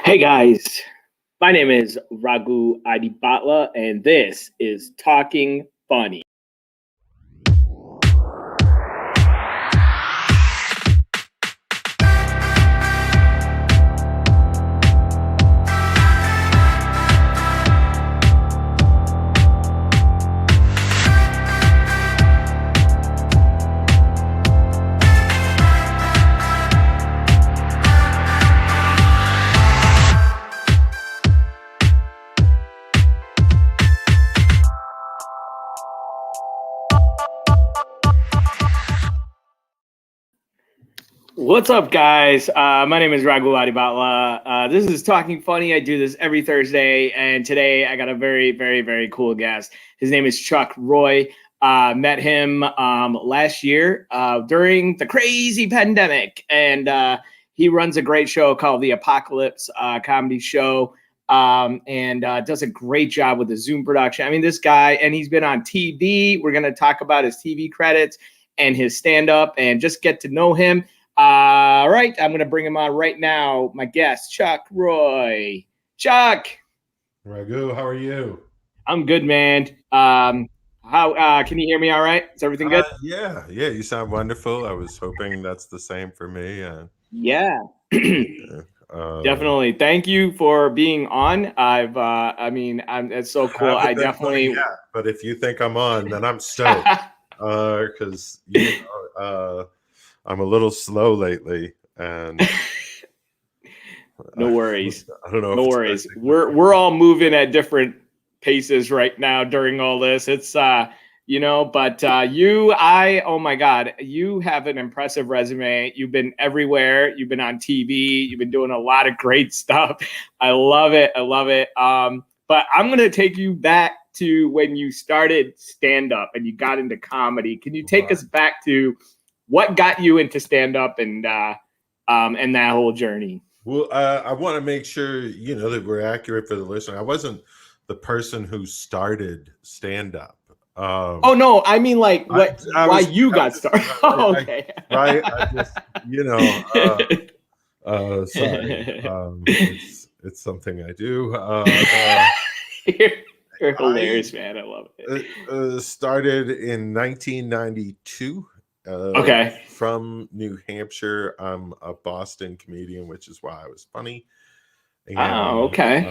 Hey guys, my name is Raghu Adibatla, and this is Talking Funny. What's up, guys? My name is Raghu Adibatla. This is Talking Funny. I do this every Thursday, and today I got a very, very, very cool guest. His name is Chuck Roy. Met him last year during the crazy pandemic, and he runs a great show called The Apocalypse Comedy Show, and does a great job with the Zoom production. I mean, this guy, and he's been on TV. We're going to talk about his TV credits and his stand-up and just get to know him. All right, I'm going to bring him on right now. My guest, Chuck Roy. Chuck. Raghu, how are you? I'm good, man. How can you hear me all right? Is everything good? Yeah, you sound wonderful. I was hoping that's the same for me. Yeah. Uh, Definitely. Thank you for being on. It's so cool. I haven't been funny definitely yet, but if you think I'm on, then I'm stoked. Because I'm a little slow lately, and No worries. I don't know if No it's worries. We're all moving at different paces right now during all this. It's but oh my God, you have an impressive resume. You've been everywhere. You've been on TV. You've been doing a lot of great stuff. I love it. I love it. But I'm gonna take you back to when you started stand up and you got into comedy. Can you take us back to what got you into stand up and that whole journey? Well, I want to make sure that we're accurate for the listener. I wasn't the person who started stand up. Oh no, I mean like what? Why you got started? Oh, Right, okay. right. I just, sorry. It's something I do. You're I hilarious, man. I love it. started in 1992. Okay. From New Hampshire. I'm a Boston comedian, which is why I was funny. Oh, And okay.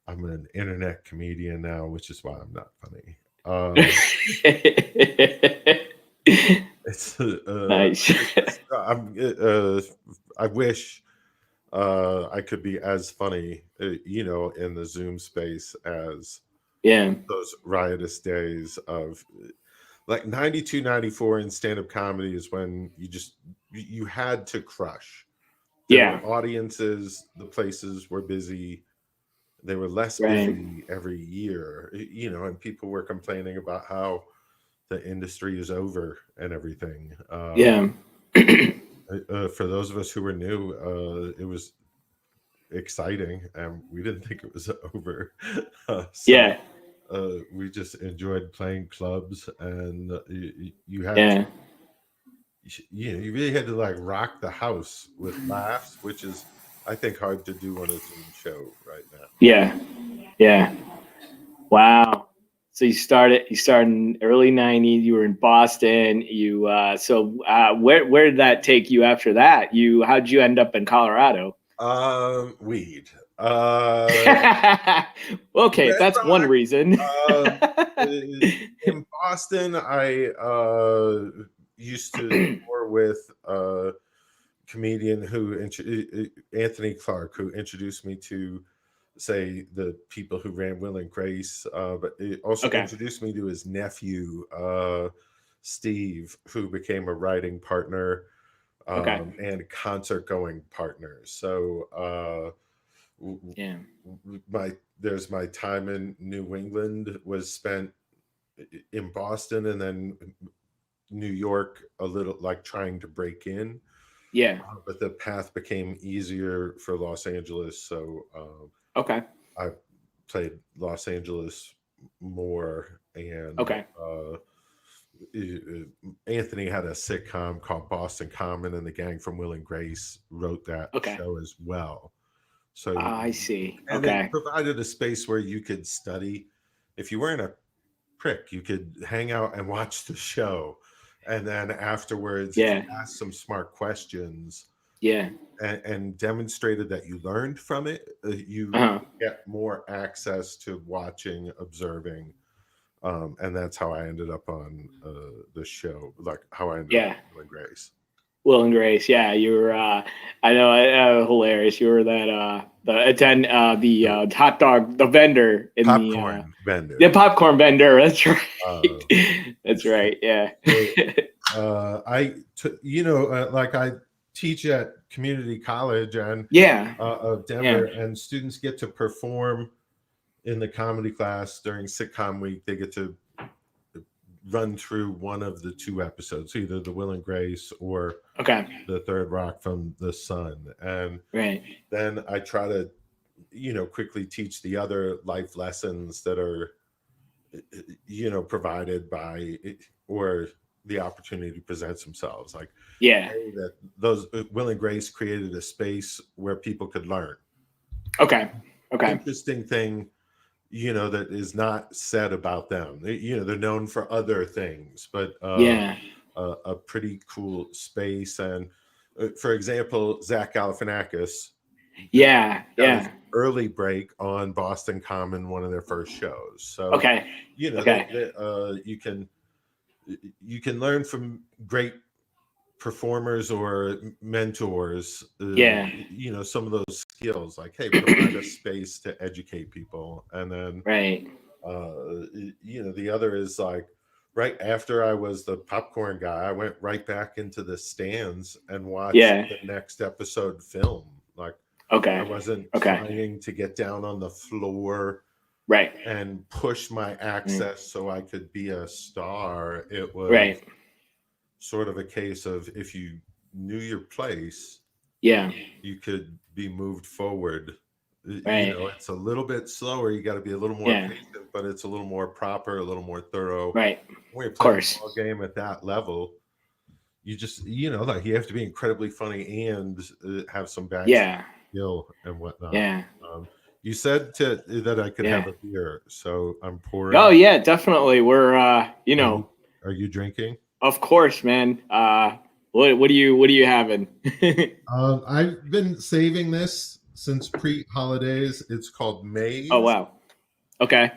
I'm an internet comedian now, which is why I'm not funny. It's Nice. I wish I could be as funny, in the Zoom space as Yeah. those riotous days of like 92, 94 in stand-up comedy is when you had to crush. There Yeah. were audiences, the places were busy. They were less Right. busy every year, and people were complaining about how the industry is over and everything. Yeah. For those of us who were new, it was exciting, and we didn't think it was over. So Yeah. we just enjoyed playing clubs, and you had to, Yeah. you really had to like rock the house with laughs, which is, I think, hard to do on a Zoom show right now. Yeah. Yeah. Wow. So you started in early 90s, you were in Boston. Where did that take you after that? How'd you end up in Colorado? Weed. Okay, That's that's one reason. in Boston. I used to tour with a comedian Anthony Clark, who introduced me to, say, the people who ran Will and Grace, but it also Okay. introduced me to his nephew, Steve, who became a writing partner Okay. and concert going partner. So Yeah. my time in New England was spent in Boston, and then New York a little, like trying to break in. Yeah. But the path became easier for Los Angeles, so Okay. I played Los Angeles more. And Okay. Anthony had a sitcom called Boston Common, and the gang from Will and Grace wrote that Okay. show as well. So I see. and it Okay. provided a space where you could study. If you weren't a prick, you could hang out and watch the show, and then afterwards, if you Yeah. asked some smart questions Yeah. and demonstrated that you learned from it, you Uh-huh. get more access to watching, observing, and that's how I ended up on the show, like how I ended up Yeah. on Will and Grace. Will and Grace. Yeah, you were. I know. Hilarious. You were that. The hot dog, the vendor in Popcorn vendor. the popcorn vendor. That's right. Uh, That's right. Yeah. Like I teach at community college and Yeah. of Denver, and students get to perform in the comedy class during sitcom week. They get to run through one of the two episodes, either the Will and Grace or Okay. the Third Rock from the Sun. And Right. then I try to, quickly teach the other life lessons that are, provided by or the opportunity presents themselves. Like, Yeah. that those Will and Grace created a space where people could learn. Okay. Okay. Interesting thing, that is not said about them. They're known for other things, but Yeah. a pretty cool space. And for example, Zach Galifianakis, Yeah. got Yeah. his early break on Boston Common, one of their first shows. So Okay. Okay. you can learn from great performers or mentors. Yeah. Some of those skills, like, hey, provide a space to educate people. And then Right. the other is like, right after I was the popcorn guy, I went right back into the stands and watched the next episode film. Like, Okay. I wasn't trying to get down on the floor Right. and push my access so I could be a star. It was sort of a case of, if you knew your place, you could be moved forward. Right. It's a little bit slower. You got to be a little more patient, but it's a little more proper, a little more thorough. Right. When you're playing a ball game at that level, you just, like, you have to be incredibly funny and have some back skill and whatnot. Yeah. You said that I could have a beer, so I'm pouring. Oh yeah, definitely. We're Are you drinking? Of course, man. What are you having? I've been saving this since pre-holidays. It's called Maze. Oh wow. Okay.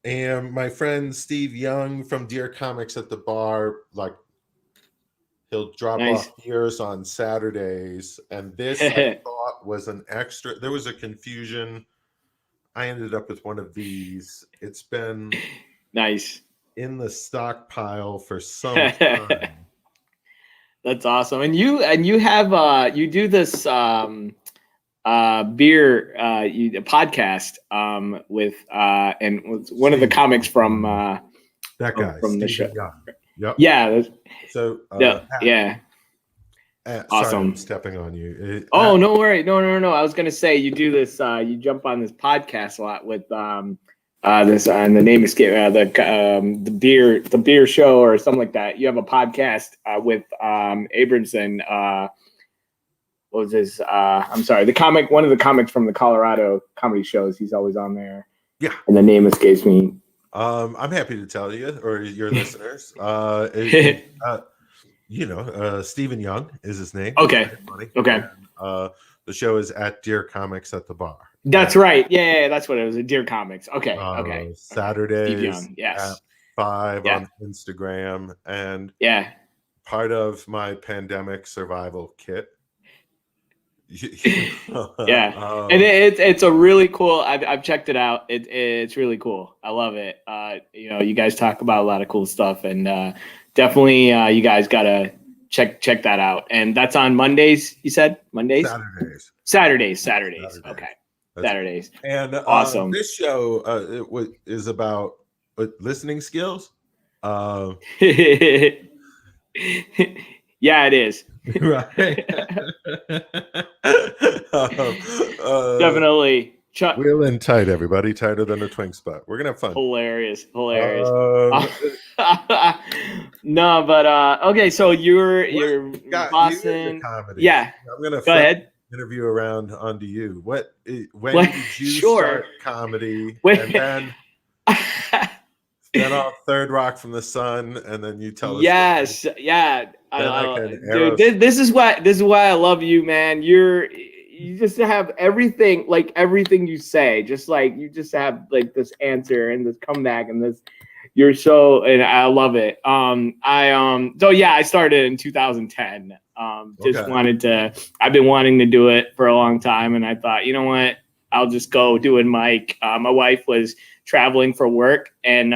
And my friend Steve Young from Dear Comics at the Bar, like, he'll drop off beers on Saturdays, and this I thought was an extra. There was a confusion. I ended up with one of these. It's been nice in the stockpile for some time. That's awesome. And you have you do this beer podcast with and one of the comics from that guy from the Steve show. Young. Yep. Yeah. So yeah. Sorry, awesome. I'm stepping on you. No worry. No. I was gonna say you do this. You jump on this podcast a lot with this and the name escape the beer show or something like that. You have a podcast with Abramson. What was his? I'm sorry. One of the comics from the Colorado comedy shows. He's always on there. Yeah. And the name escapes me. I'm happy to tell you, or your listeners. Stephen Young is his name. Okay. Okay. And, the show is at Dear Comics at the Bar. That's right. Yeah, that's what it was. Dear Comics. Okay. Okay. Saturdays yes. at 5 on Instagram, and part of my pandemic survival kit. And it's a really cool. I've checked it out. It's really cool. I love it. You guys talk about a lot of cool stuff, and definitely you guys gotta check that out. And that's on Mondays. You said Mondays. Saturdays. Okay. Saturdays. And awesome. This show is about listening skills. Yeah, it is. Right. Definitely. Wheel in tight, everybody. Tighter than a twink spot. We're gonna have fun. Hilarious. No, but okay. So you're Boston. comedy. Yeah. I'm gonna go ahead. interview around onto you. When What? did you Sure. start comedy? Wait. And then off Third Rock from the Sun, and then you tell us. Yes, yeah. Then I can Dude, this is why I love you, man. You just have everything, like everything you say, just like you just have like this answer and this comeback and this. You're so, and I love it. So yeah, I started in 2010. Just wanted to. I've been wanting to do it for a long time, and I thought, you know what, I'll just go do it, Mike. My wife was traveling for work, and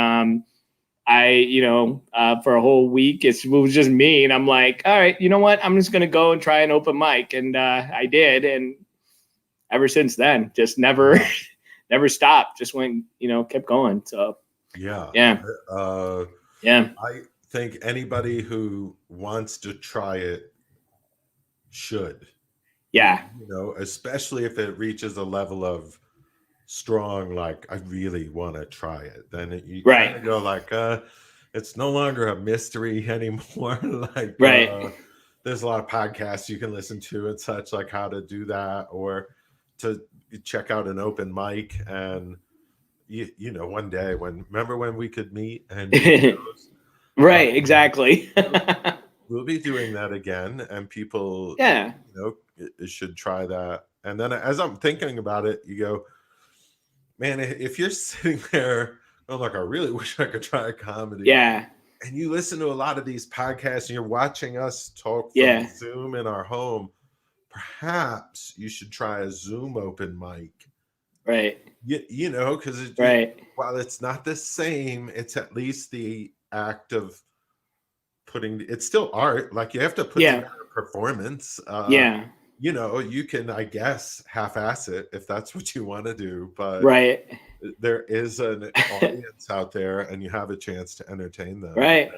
for a whole week, it was just me. And I'm like, all right, you know what? I'm just going to go and try an open mic. And I did. And ever since then, just never stopped. Just went, kept going. So, yeah. I think anybody who wants to try it should. Yeah. Especially if it reaches a level of strong, like I really want to try it, then you kind of go like it's no longer a mystery anymore. Like there's a lot of podcasts you can listen to and such, like how to do that, or to check out an open mic. And one day remember when we could meet and right, exactly. We'll be doing that again, and people should try that. And then as I'm thinking about it, you go, man, if you're sitting there, I'm like, I really wish I could try comedy. Yeah. And you listen to a lot of these podcasts and you're watching us talk from Zoom in our home, perhaps you should try a Zoom open mic. Right. Because while it's not the same, it's at least the act of it's still art. Like you have to put together a performance. You can, I guess, half-ass it if that's what you want to do, but there is an audience out there, and you have a chance to entertain them. Right.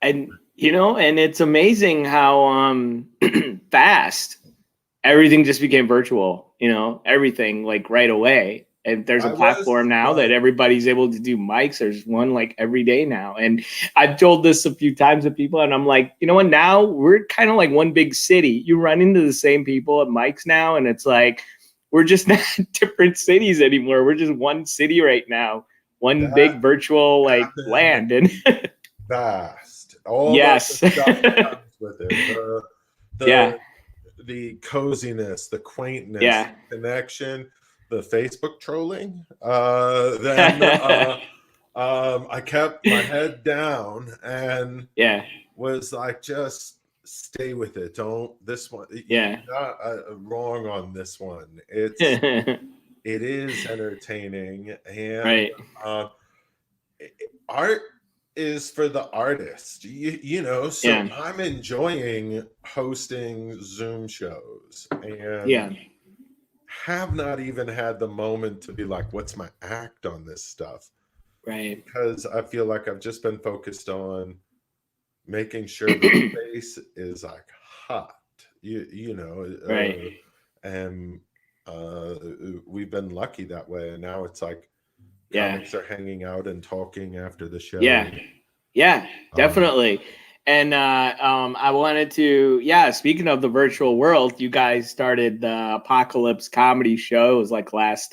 And it's amazing how fast everything just became virtual. Everything like right away. And there's a platform now that everybody's able to do mics. There's one like every day now. And I've told this a few times to people, and I'm like, you know what? Now we're kind of like one big city. You run into the same people at mics now, and it's like, we're just not different cities anymore. We're just one city right now. One big virtual like land. And fast. All the stuff that comes with it. The coziness, the quaintness, the connection. The Facebook trolling. I kept my head down and was like, just stay with it. Don't this one. You're not wrong on this one. It is entertaining, and art is for the artist. So I'm enjoying hosting Zoom shows and. Have not even had the moment to be like, what's my act on this stuff? Right. Because I feel like I've just been focused on making sure the space is like hot, and we've been lucky that way. And now it's like comics are hanging out and talking after the show. Yeah, definitely. And I wanted to, speaking of the virtual world, you guys started the Apocalypse Comedy Show. It was like last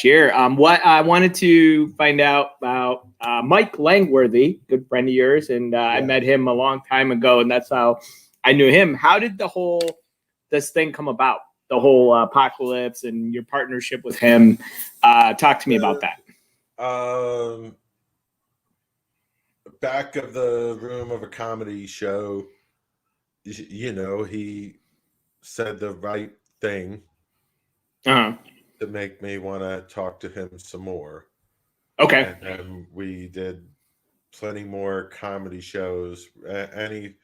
year. What I wanted to find out about Mike Langworthy, good friend of yours, and I met him a long time ago, and that's how I knew him. How did this thing come about? The whole Apocalypse and your partnership with him. Talk to me about that. Back of the room of a comedy show, he said the right thing to make me want to talk to him some more. Okay. And then we did plenty more comedy shows, and he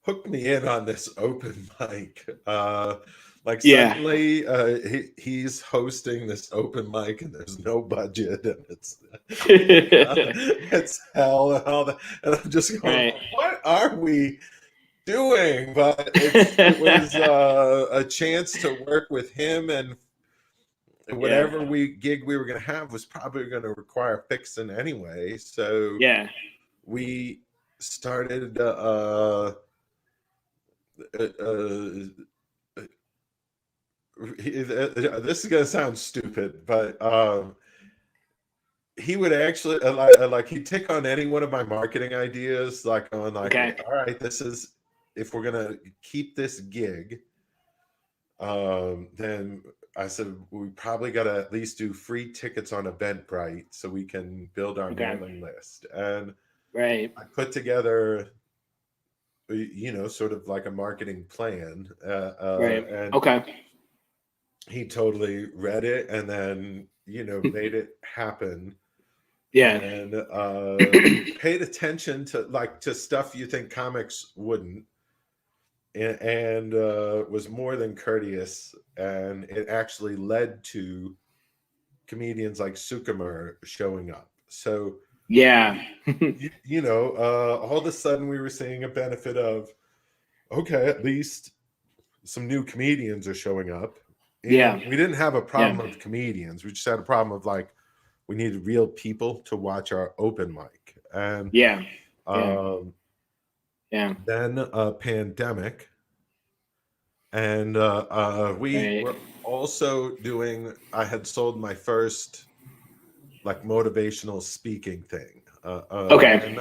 hooked me in on this open mic. Suddenly he's hosting this open mic, and there's no budget, and it's it's hell and all that. And I'm just going, what are we doing? But it was a chance to work with him, and whatever gig we were going to have was probably going to require fixing anyway. So we started this is gonna sound stupid, but he would actually like he'd take on any one of my marketing ideas, like on like, Okay. all right, this is if we're gonna keep this gig, then I said we probably got to at least do free tickets on Eventbrite so we can build our Okay. mailing list. And Right. I put together, sort of like a marketing plan. Right. And Okay. he totally read it and then, made it happen. Yeah. And paid attention to stuff you think comics wouldn't. And was more than courteous, and it actually led to comedians like Sukumer showing up. So Yeah. all of a sudden we were seeing a benefit of, okay, at least some new comedians are showing up. And Yeah. we didn't have a problem Yeah. of comedians. We just had a problem of like we needed real people to watch our open mic. And Yeah. then a pandemic. And we Right. were also doing, I had sold my first like motivational speaking thing. Okay. And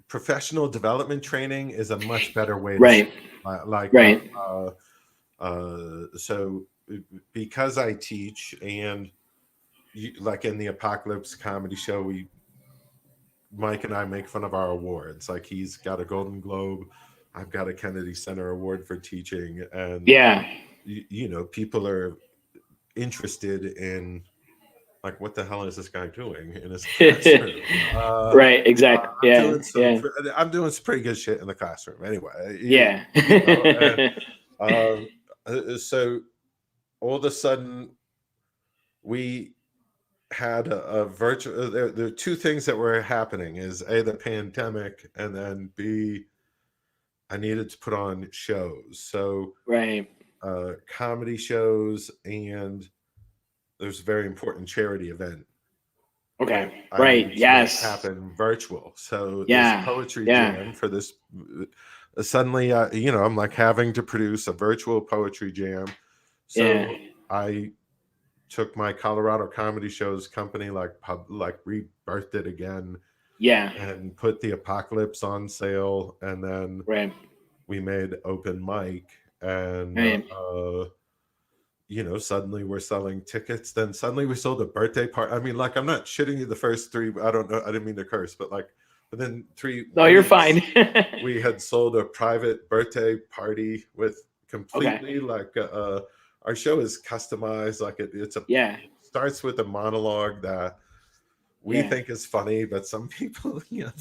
professional development training is a much better way to Right. Right. so because I teach, and like in the Apocalypse Comedy Show, Mike and I make fun of our awards. Like he's got a Golden Globe, I've got a Kennedy Center Award for teaching, and Yeah. people are interested in like, what the hell is this guy doing in his classroom? Right. Exactly. I'm doing some pretty good shit in the classroom anyway. Yeah. So all of a sudden we had a virtual, there are two things that were happening: is A, the pandemic, and then B, I needed to put on shows. So right. Comedy shows, and there's a very important charity event. Okay. Right. Yes. Happen virtual. So yeah. This poetry jam for this. Suddenly, I'm like having to produce a virtual poetry jam. So I took my Colorado Comedy Shows company, like rebirthed it again. Yeah. And put the Apocalypse on sale, and then we made open mic, and suddenly we're selling tickets. Then suddenly we sold a birthday party. I mean, like, I'm not shitting you. The first three, I don't know, I didn't mean to curse, but like within 3 no, you're fine. We had sold a private birthday party with completely our show is customized. Like it's starts with a monologue that we think is funny, but some people, it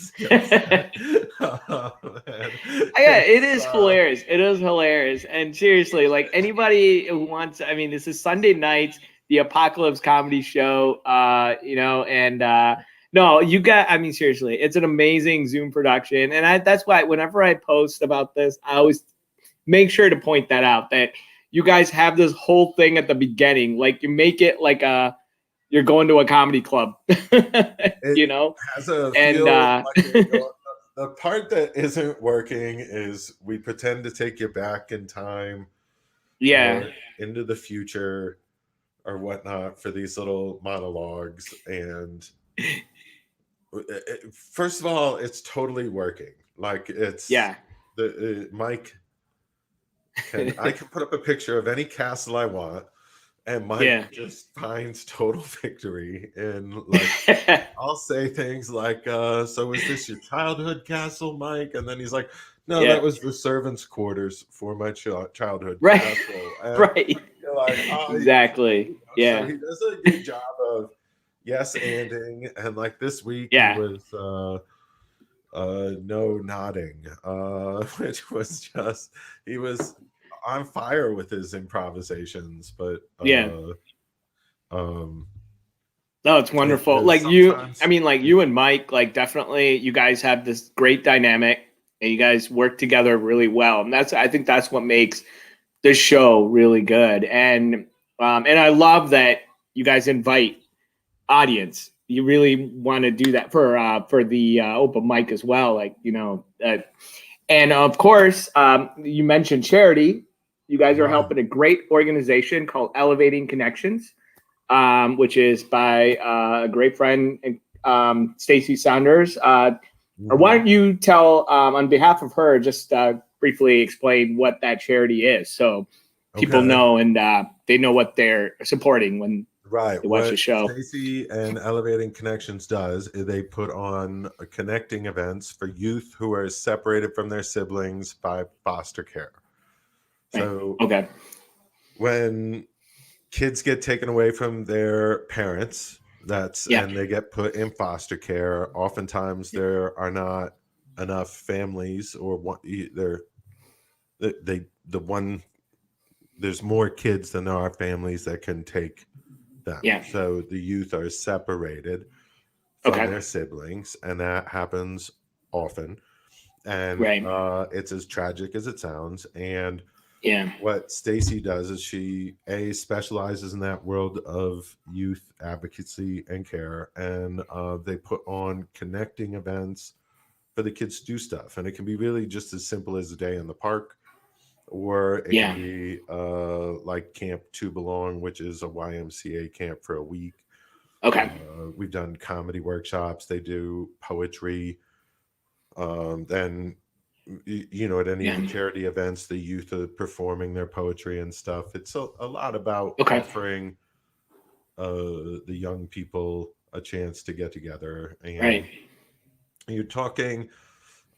is hilarious. It is hilarious. And seriously, like anybody who wants, I mean, this is Sunday nights, the Apocalypse Comedy Show, no, you got, I mean, seriously, it's an amazing Zoom production. And that's why whenever I post about this, I always make sure to point that out, that you guys have this whole thing at the beginning. Like you make it like you're going to a comedy club, Has a feel like the part that isn't working is we pretend to take you back in time, or into the future or whatnot for these little monologues. And first of all, it's totally working. Like it's Mike I can put up a picture of any castle I want, and Mike just finds total victory. And like I'll say things like, so is this your childhood castle, Mike? And then he's like, no, that was the servants' quarters for my childhood castle. And you're like, exactly. So he does a good job of yes-anding. And like this week he was no nodding, which was just, he was on fire with his improvisations. But no, it's wonderful. Like you and Mike, like definitely you guys have this great dynamic and you guys work together really well. And I think that's what makes this show really good. And I love that you guys invite audience. You really want to do that for the open mic as well. Like, and of course, you mentioned charity. You guys are Wow. helping a great organization called Elevating Connections, which is by a great friend, Stacy Saunders. Or why don't you tell, on behalf of her, just briefly explain what that charity is, so people Okay. know and they know what they're supporting when Right. they watch What the show. Stacy and Elevating Connections does is they put on connecting events for youth who are separated from their siblings by foster care. So Okay. when kids get taken away from their parents, and they get put in foster care, oftentimes there are not enough families, or there's more kids than there are families that can take them. Yeah. So the youth are separated from their siblings, and that happens often. And it's as tragic as it sounds. And what Stacy does is she specializes in that world of youth advocacy and care, and they put on connecting events for the kids to do stuff. And it can be really just as simple as a day in the park, or it can be like Camp To Belong, which is a YMCA camp for a week. We've done comedy workshops. They do poetry. Then, at any of the charity events, the youth are performing their poetry and stuff. It's a lot about offering the young people a chance to get together. And you're talking,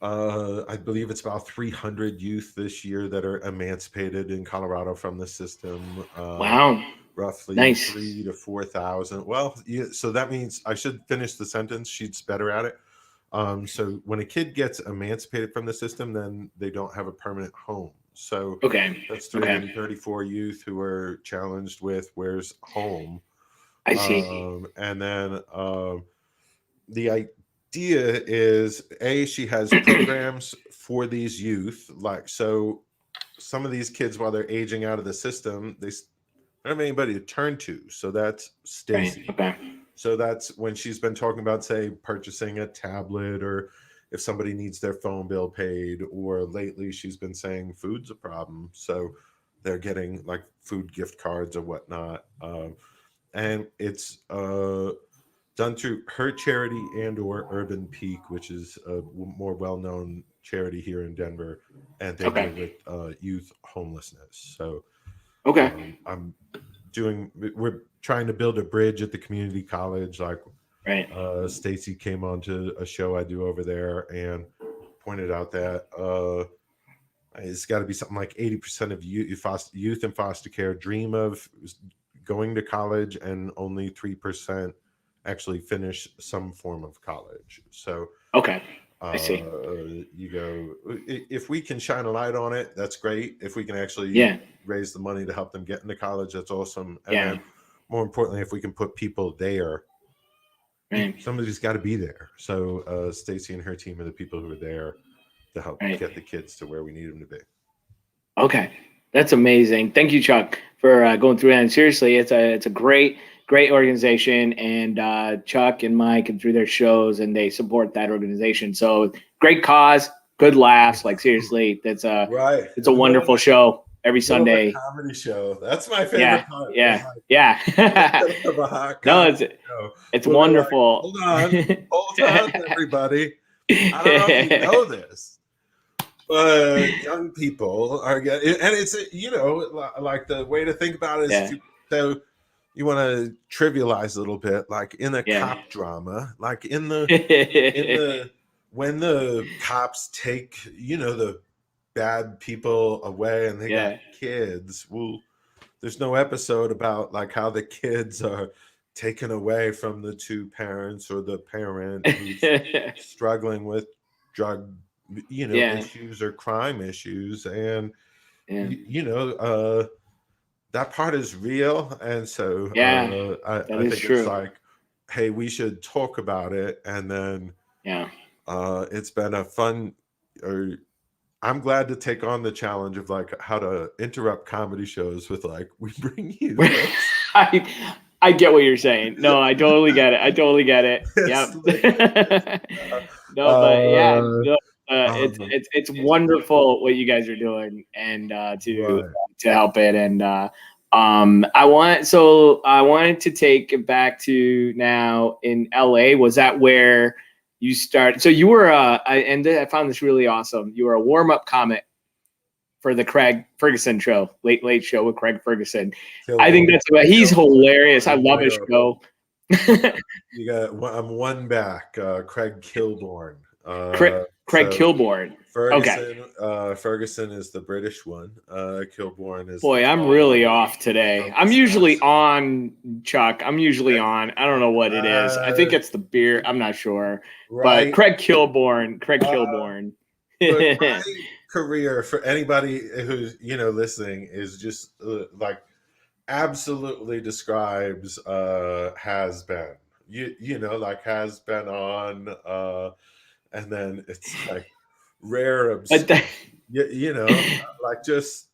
I believe it's about 300 youth this year that are emancipated in Colorado from the system. Wow. Roughly Nice. 3,000 to 4,000. Well, so that means I should finish the sentence. She's better at it. So when a kid gets emancipated from the system, then they don't have a permanent home. So that's 334 youth who are challenged with where's home. I see. And then the idea is, she has programs for these youth. Like, so some of these kids, while they're aging out of the system, they don't have anybody to turn to. So that's Stacy. So that's when she's been talking about, say, purchasing a tablet, or if somebody needs their phone bill paid, or lately she's been saying food's a problem. So they're getting like food gift cards or whatnot. And it's done through her charity and or Urban Peak, which is a more well-known charity here in Denver. And they deal with youth homelessness. So we're trying to build a bridge at the community college. Like, Stacy came on to a show I do over there and pointed out that it's got to be something like 80% of youth in foster care dream of going to college, and only 3% actually finish some form of college. So I see. If we can shine a light on it, that's great. If we can actually raise the money to help them get into college, that's awesome. And then, more importantly, if we can put people there, somebody's got to be there. So Stacy and her team are the people who are there to help get the kids to where we need them to be. Okay, that's amazing. Thank you, Chuck, for going through that. And seriously, it's a great organization, and Chuck and Mike and through their shows, and they support that organization. So great cause, good laughs. Like, seriously, it's a wonderful show every Sunday. Comedy show. That's my favorite part. No, it's wonderful. Like, hold on, everybody. I don't know if you know this, but young people are getting, and it's like the way to think about it is so you want to trivialize a little bit, like in a cop drama, like in the when the cops take the bad people away and they got kids. Well, there's no episode about like how the kids are taken away from the two parents, or the parent who's struggling with drug issues or crime issues, and that part is real. And so I think it's like, hey, we should talk about it. And then it's been a fun, I'm glad to take on the challenge of like how to interrupt comedy shows with like, we bring you this. I get what you're saying. No, I totally get it. It's wonderful what you guys are doing, and to to help it. And I wanted to take it back to now in LA. Was that where you started? So you were I found this really awesome. You were a warm-up comic for the Craig Ferguson show, Late Show with Craig Ferguson. I think that's about, he's hilarious. I love his show. You got I'm one back, Craig Kilborn. Craig Kilborn. Ferguson, okay. Ferguson is the British one. Kilborn is. Boy, I'm really off today. I'm usually on, Chuck. I'm usually on. I don't know what it is. I think it's the beer. I'm not sure. Right. But Craig Kilborn. My career, for anybody who's listening, is just like absolutely describes has been. Like has been on, and then it's like rare, like just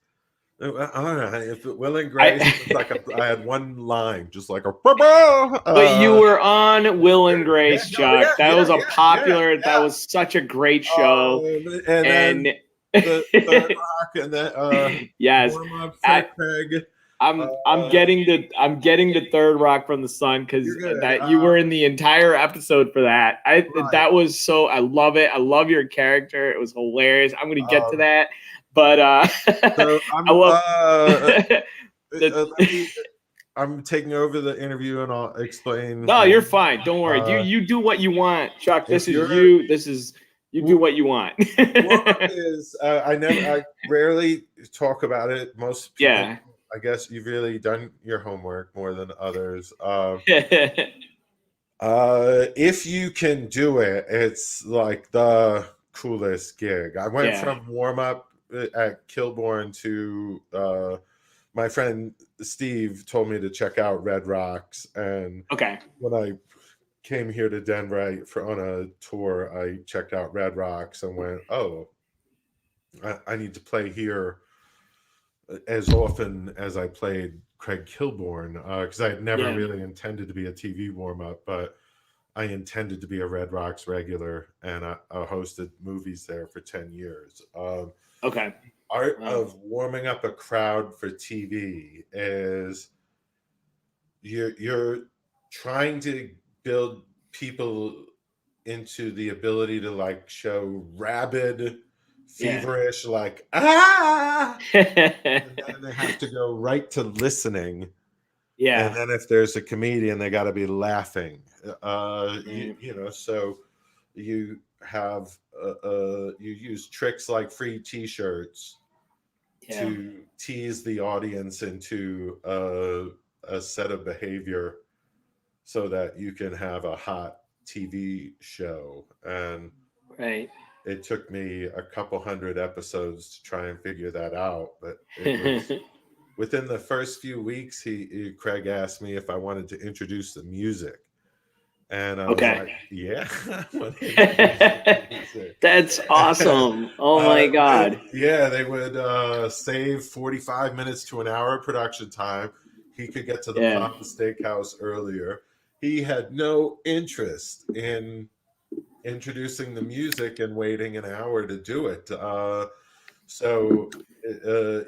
I don't know if Will and Grace was like I had one line, just like a. But you were on Will and Grace, Chuck. That was a popular. Yeah. That was such a great show. And the Third Rock, and then yes, Craig. I'm getting the Third Rock from the Sun because you were in the entire episode for that. That was so. I love it. I love your character. It was hilarious. I'm going to get to that, but I'm taking over the interview and I'll explain. No, you're fine. Don't worry. You do what you want, Chuck. This is you. You do what you want. I rarely talk about it. Most people, I guess you've really done your homework more than others. If you can do it, it's like the coolest gig. I went from warm up at Kilborn to my friend Steve told me to check out Red Rocks, and when I came here to Denver on a tour, I checked out Red Rocks and went, oh, I need to play here as often as I played Craig Kilborn, because I had never really intended to be a TV warm-up, but I intended to be a Red Rocks regular, and I hosted movies there for 10 years. Art of warming up a crowd for TV is you're trying to build people into the ability to like show rabid, feverish, like and then they have to go right to listening. And then if there's a comedian, they got to be laughing. So you have you use tricks like free T-shirts to tease the audience into a set of behavior so that you can have a hot TV show. And it took me a couple hundred episodes to try and figure that out, but it was within the first few weeks, Craig asked me if I wanted to introduce the music. And I was like, yeah. That's awesome. Oh my God. They would save 45 minutes to an hour of production time. He could get to the Papa Steakhouse earlier. He had no interest in introducing the music and waiting an hour to do it. So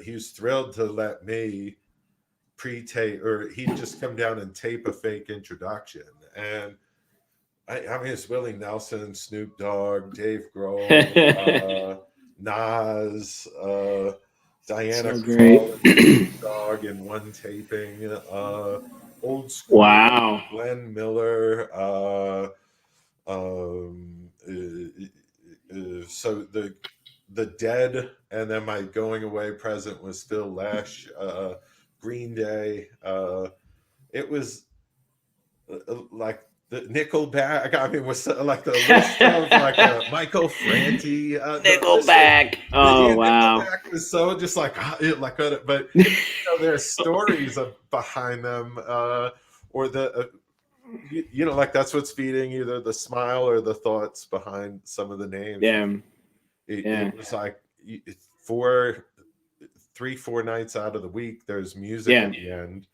he was thrilled to let me pre-tape, or he'd just come down and tape a fake introduction. And I mean, it's Willie Nelson, Snoop Dogg, Dave Grohl, Nas, Diana Krall, Dog in one taping, old school, Glenn Miller. So the Dead, and then my going away present was Phil Lesh, Green Day. It was like the Nickelback. I mean, was like the list of like Michael Franti. Nickelback. Wow. Nickelback was so just like but there's stories behind them, or the. Like that's what's feeding either the smile or the thoughts behind some of the names. It was like 4 nights out of the week there's music at the end,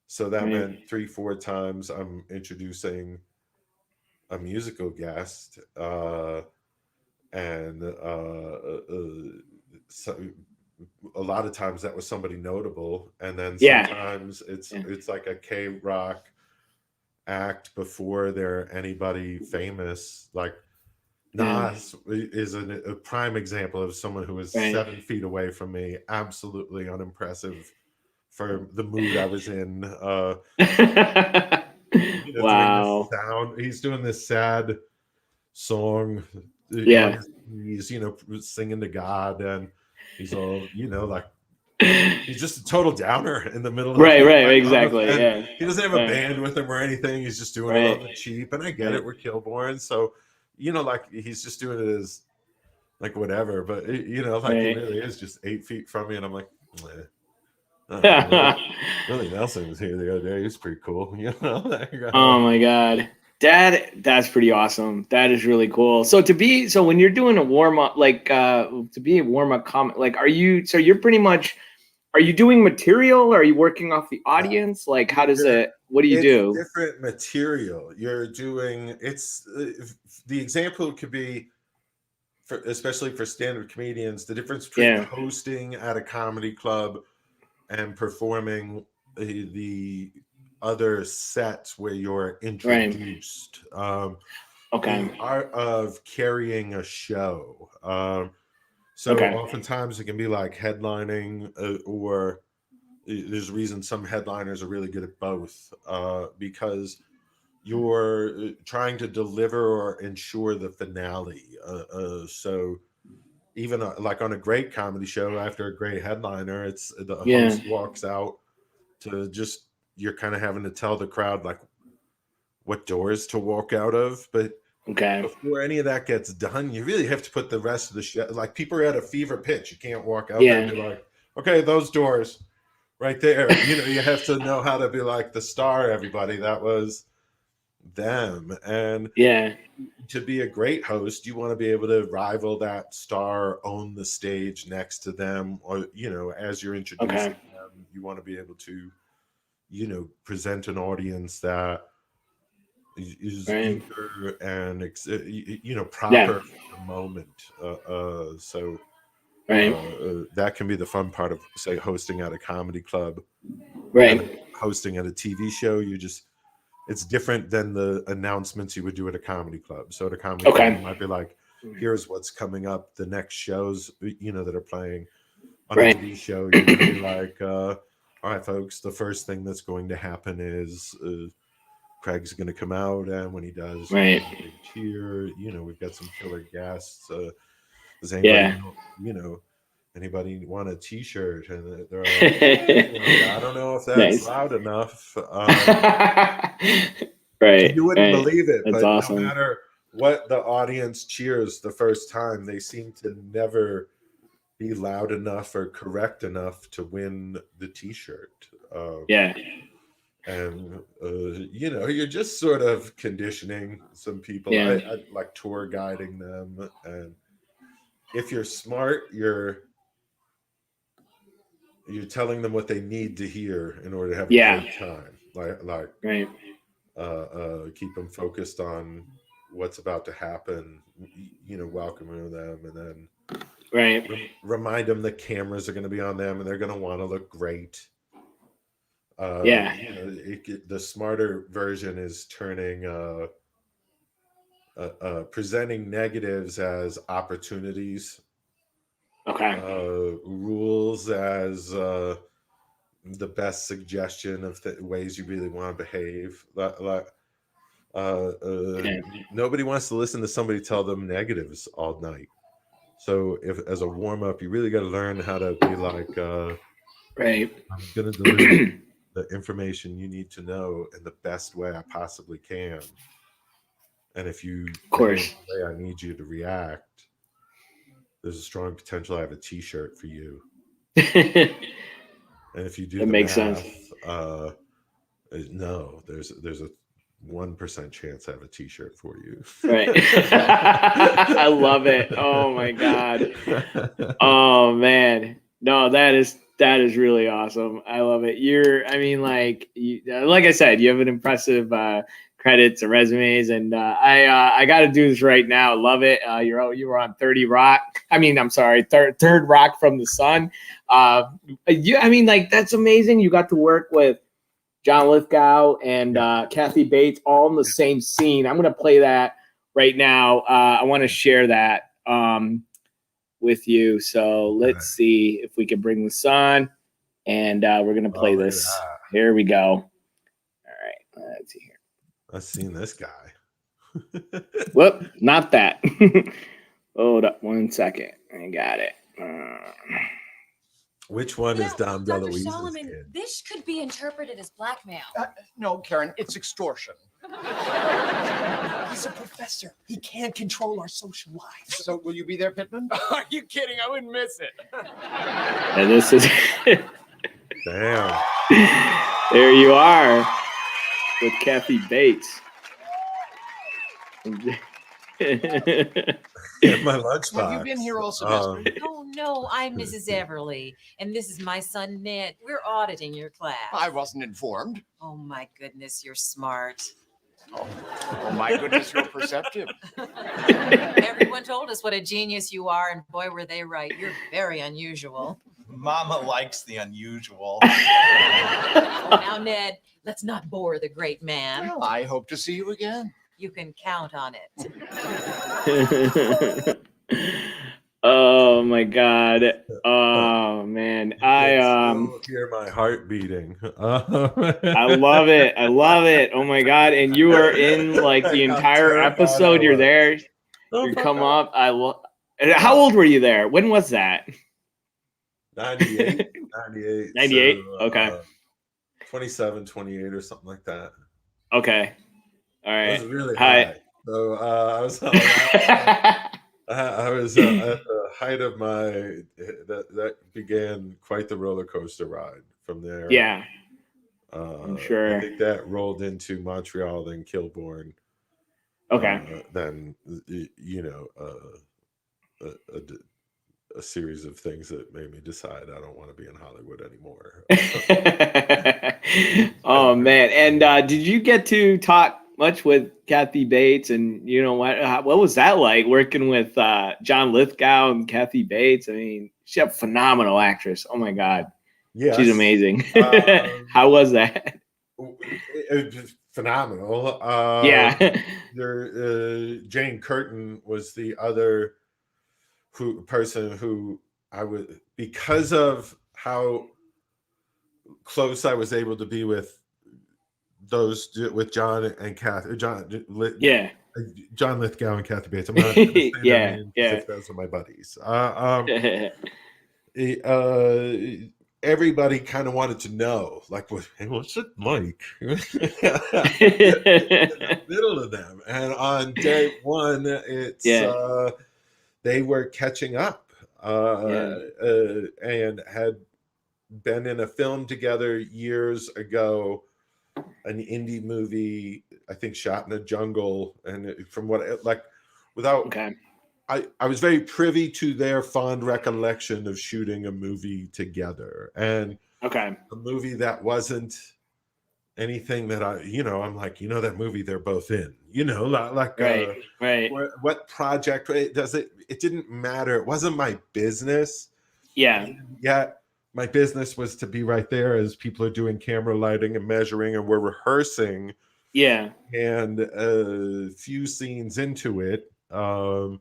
so that meant 3-4 times I'm introducing a musical guest, and so a lot of times that was somebody notable, and then Yeah. sometimes Yeah. it's like a K-Rock act before they're anybody famous. Like Yeah. Nas is a prime example of someone who was Right. 7 feet away from me, absolutely unimpressive for the mood I was in. Doing this Wow. sound, he's doing this sad song on Yeah. his knees, singing to God, and he's all, like he's just a total downer in the middle of Right. Right. like Exactly. and Yeah. he doesn't have a Yeah. band with him or anything. He's just doing it on Right. the cheap, and I get Right. it. We're Kilborn, so like he's just doing it as like whatever. But like he Right. really is just 8 feet from me, and I'm like, eh. I don't know. Willie Nelson was here the other day. He's pretty cool, Oh my God. That's pretty awesome. That is really cool. So when you're doing a warm up, like to be a warm up comment, like you're pretty much, are you doing material? Or are you working off the audience? Like what do you It's do? different material. You're doing the example could be especially for stand-up comedians, the difference between hosting at a comedy club and performing the other sets where you're introduced. Okay. The art of carrying a show. So oftentimes it can be like headlining, or there's a reason some headliners are really good at both, because you're trying to deliver or ensure the finale. So even like on a great comedy show, after a great headliner, it's the host walks out to you're kind of having to tell the crowd like what doors to walk out of. But before any of that gets done, you really have to put the rest of the show, like people are at a fever pitch. You can't walk out there and be like, okay, those doors right there. You have to know how to be like the star, everybody. That was them. And to be a great host, you want to be able to rival that star, own the stage next to them, or as you're introducing them, you want to be able to present an audience that is eager and proper for the moment. So that can be the fun part of, say, hosting at a comedy club, and hosting at a TV show. It's different than the announcements you would do at a comedy club. So at a comedy club, you might be like, here's what's coming up, the next shows, that are playing. On a TV show, you're going to be like, all right, folks, the first thing that's going to happen is Craig's going to come out, and when he does, big cheer. We've got some killer guests. Does anybody, anybody want a T-shirt? And they're like, I don't know if that's loud enough. You wouldn't believe it, that's but awesome. No matter what the audience cheers the first time, they seem to never be loud enough or correct enough to win the T-shirt. And you're just sort of conditioning some people. I like tour guiding them, and if you're smart, you're telling them what they need to hear in order to have a great time. Like keep them focused on what's about to happen. Welcoming them, and then remind them the cameras are going to be on them, and they're going to want to look great. The smarter version is turning presenting negatives as opportunities, rules as the best suggestion of the ways you really want to behave. Nobody wants to listen to somebody tell them negatives all night. So if as a warm-up, you really got to learn how to be like, I'm going to deliver the information you need to know in the best way I possibly can. And if you behave the way I need you to react, there's a strong potential I have a T-shirt for you. And if you do the math, no, there's a 1% chance I have a T-shirt for you. I love it. Oh my God. Oh man. No, that is like I said, you have an impressive crowd credits and resumes, and I got to do this right now. Love it. You were on 30 Rock. I mean, I'm sorry, third Rock from the Sun. I mean, like, that's amazing. You got to work with John Lithgow and Kathy Bates all in the same scene. I'm gonna play that right now. I want to share that with you. So let's see if we can bring this on, and we're gonna play this. Here we go. All right, let's see here. I've seen this guy. Whoop, not that. Hold up 1 second. I got it. Which one is Dom Dr. DeLuise's Solomon, kid? this could be interpreted as blackmail. No, Karen, it's extortion. He's a professor. He can't control our social lives. So will you be there, Pittman? Are you kidding? I wouldn't miss it. And this is Damn. there you are with Kathy Bates. My lunchbox. Have you been here all semester? Oh, no, I'm Mrs. Everly, and this is my son, Ned. We're auditing your class. I wasn't informed. Oh, my goodness, you're smart. Oh my goodness, you're perceptive. Everyone told us what a genius you are, and boy, were they right. You're very unusual. Mama likes the unusual. Now, Ned, let's not bore the great man. Well, I hope to see you again. You can count on it. Oh my God. Oh man. I hear my heart beating. I love it. I love it. Oh my God. And you were in like the entire episode. You're there. You come up. How old were you there? When was that? 98. 98. So, Okay. 27, 28 or something like that. Okay. All right. It was really Hi. high. So I was at the height of my that began quite the roller coaster ride from there. Yeah. I'm sure. I think that rolled into Montreal, then Kilbourne. Okay. Then a series of things that made me decide I don't want to be in Hollywood anymore. Oh man. And did you get to talk much with Kathy Bates? And you know what was that like working with John Lithgow and Kathy Bates? I mean, she's a phenomenal actress. Oh my God. Yeah. She's amazing. How was that? It was phenomenal. Yeah. Jane Curtin was the other person who I would, because of how close I was able to be with John and Kathy, John Lithgow and Kathy Bates. I'm not gonna say their names if those are my buddies. Everybody kind of wanted to know, like, what's it like? In the middle of them, and on day one, it's they were catching up and had been in a film together years ago, an indie movie, I think, shot in a jungle. And from what, I was very privy to their fond recollection of shooting a movie together, and a movie that wasn't anything that I'm like, that movie they're both in, what project does it? It didn't matter. It wasn't my business. Yeah. My business was to be right there as people are doing camera lighting and measuring, and we're rehearsing. Yeah. And a few scenes into it, and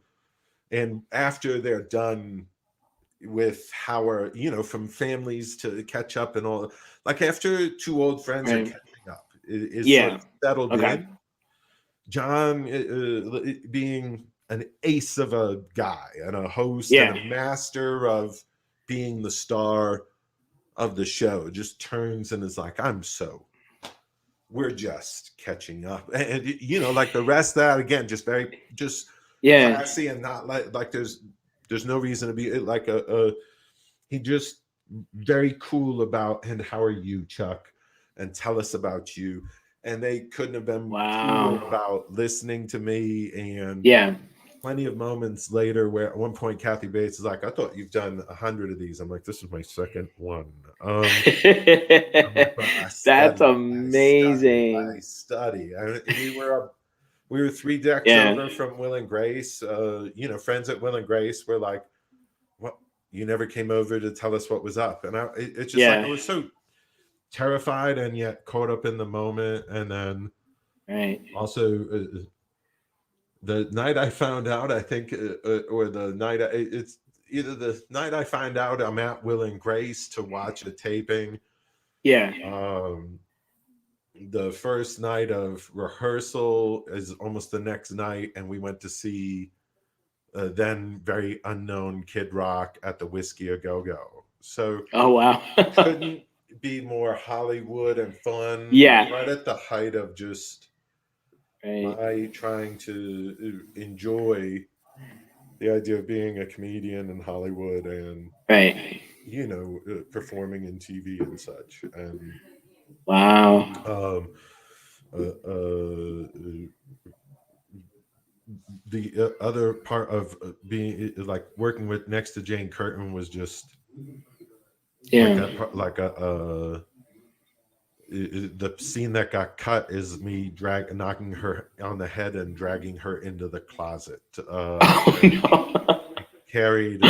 after they're done with how from families to catch up and all, like after two old friends are catching up, is sort of settled in. John being an ace of a guy and a host and a master of being the star of the show, just turns and is like, we're just catching up. And like the rest of that, again, just very classy and not like there's no reason to be like he just very cool about, and how are you, Chuck? And tell us about you. And they couldn't have been cool about listening to me. And plenty of moments later where at one point Kathy Bates is like, I thought you've done 100 of these. I'm like, this is my second one. I'm like, "But I That's study, amazing. I study. We were 3 decks Yeah. over from Will and Grace. Friends at Will and Grace were like, "Well, you never came over to tell us what was up." And it's just like Yeah. I was so terrified and yet caught up in the moment. And then Right. also the night I found out, I think, or the night it's either the night I find out I'm at Will and Grace to watch a taping. Yeah. The first night of rehearsal is almost the next night, and we went to see then very unknown Kid Rock at the Whiskey A Go Go. So Oh wow. couldn't be more Hollywood and fun. Yeah. Right at the height of just Right. my trying to enjoy the idea of being a comedian in Hollywood and Right. performing in TV and such. And Wow. The other part of being like working with next to Jane Curtin was just Yeah. the scene that got cut is me knocking her on the head and dragging her into the closet. Oh no. Carried.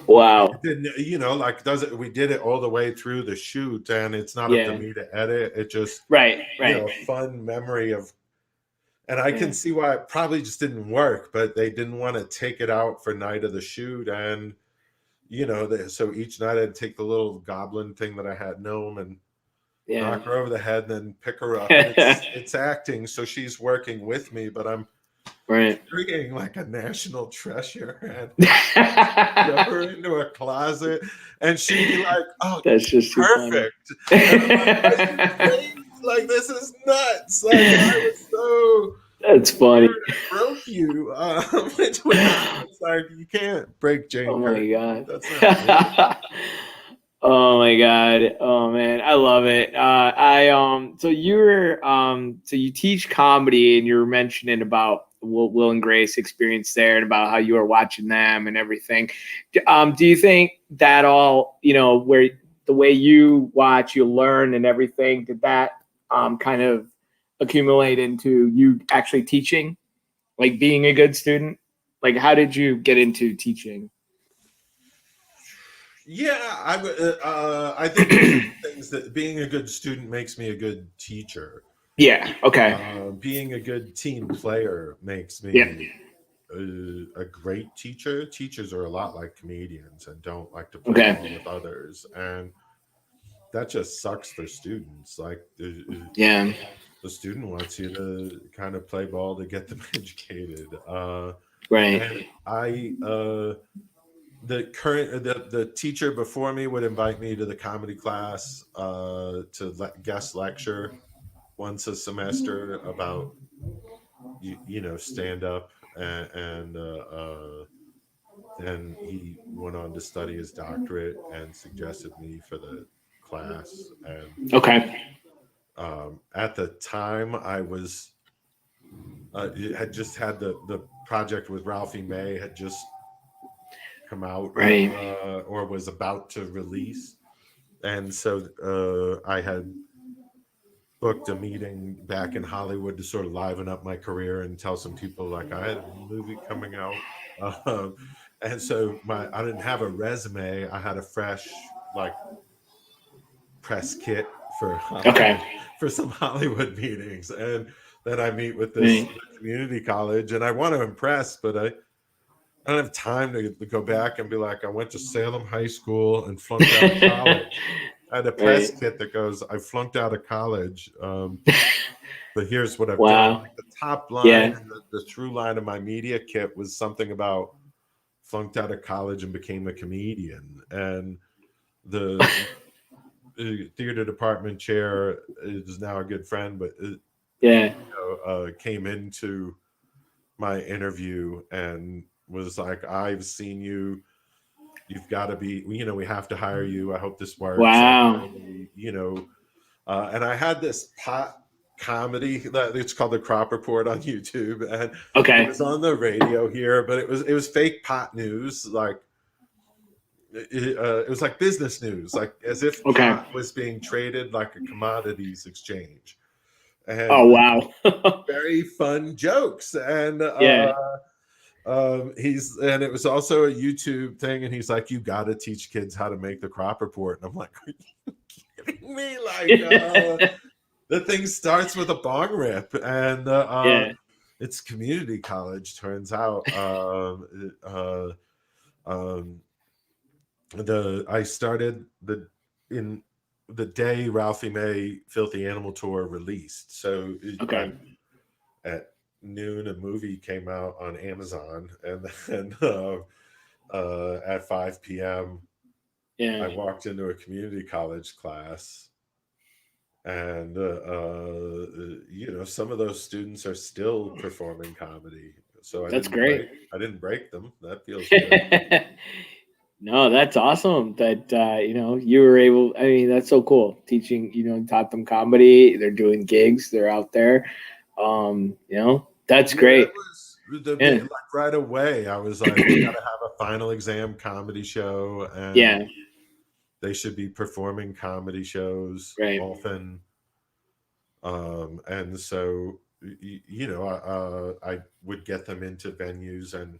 Wow. We did it all the way through the shoot, and it's not up Yeah. to me to edit. It just Right. fun memory of. And I can see why it probably just didn't work, but they didn't want to take it out for night of the shoot. And, so each night I'd take the little goblin thing that I had gnome and knock her over the head and then pick her up. And it's acting, so she's working with me, but I'm treating like a national treasure and shove her into a closet. And she'd be like, "Oh, that's just perfect." And I'm like, this is nuts. Like, I was so that's funny. Broke you. It's like you can't break Jane. Oh my god. That's not oh my god. Oh man, I love it. So you teach comedy, and you were mentioning about Will and Grace experience there, and about how you were watching them and everything. Do you think that all where the way you watch, you learn and everything, did that kind of accumulate into you actually teaching, like being a good student? Like, how did you get into teaching? Yeah, I think things that being a good student makes me a good teacher. Yeah. Okay. Being a good team player makes me a great teacher. Teachers are a lot like comedians and don't like to play ball with others, and that just sucks for students. Like, the student wants you to kind of play ball to get them educated. Right. And the teacher before me would invite me to the comedy class to guest lecture once a semester about stand up, and then he went on to study his doctorate and suggested me for the class. And at the time I was had just had the project with Ralphie May had just come out, or was about to release, and so I had booked a meeting back in Hollywood to sort of liven up my career and tell some people like I had a movie coming out, and so I didn't have a resume. I had a fresh press kit for some Hollywood meetings, and then I meet with this community college, and I want to impress, but I don't have time to go back and be like, I went to Salem High School and flunked out of college. I had a press kit that goes, I flunked out of college, but here's what I've done. Like, the top line, and the through line of my media kit was something about flunked out of college and became a comedian. And the theater department chair is now a good friend, but came into my interview and was like, I've seen you. You've got to be, we have to hire you. I hope this works. Wow. And I had this pot comedy that it's called The Crop Report on YouTube. And it was on the radio here, but it was fake pot news. Like, it was like business news, like as if Okay. pot was being traded like a commodities exchange. And Oh wow. very fun jokes. And Yeah. and it was also a YouTube thing, and he's like, you got to teach kids how to make the crop report. And I'm like, are you kidding me? Like the thing starts with a bong rip, and Yeah. it's community college, turns out. I started in the day Ralphie May Filthy Animal Tour released. So Okay. at noon, a movie came out on Amazon, and then at 5 p.m. I Yeah. walked into a community college class, and some of those students are still performing comedy. So That's great. I didn't break them. That feels good. No, that's awesome that you were able. I mean, that's so cool. Teaching, taught them comedy. They're doing gigs. They're out there. That's great. That was Yeah. like right away. I was like, we gotta have a final exam comedy show, and Yeah. they should be performing comedy shows Right. often. And so I would get them into venues and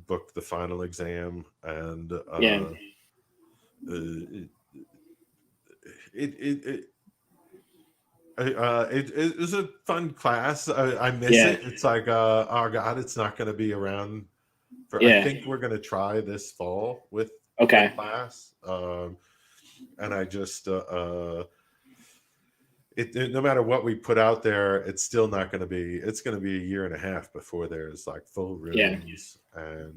book the final exam, and Yeah. it was a fun class. I miss Yeah. it. It's like oh god, it's not going to be around for. Yeah. I think we're going to try this fall with Okay. the class, and I just no matter what we put out there, it's still not going to be. It's going to be a year and a half before there's like full rooms, and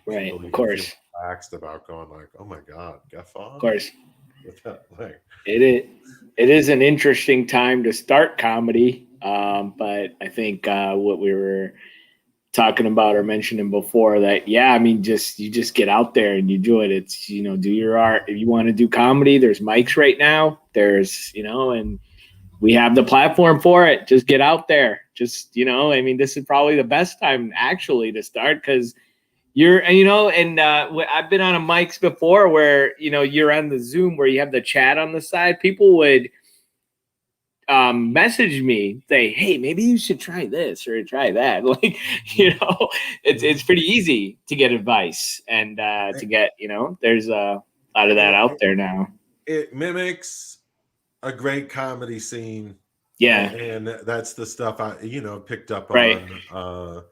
Right. people Of even course. feel relaxed about going like, oh my god, Gaffon. Of course. Like, It is an interesting time to start comedy, but I think what we were talking about or mentioning before that, yeah, I mean, you just get out there and you do it. It's do your art. If you want to do comedy, there's mics right now. There's and we have the platform for it. Just get out there. Just I mean, this is probably the best time actually to start because. I've been on a mics before where, you're on the Zoom where you have the chat on the side. People would message me, say, hey, maybe you should try this or try that. Like, it's pretty easy to get advice and to get, there's a lot of that out there now. it mimics a great comedy scene. Yeah. And that's the stuff I picked up Right. on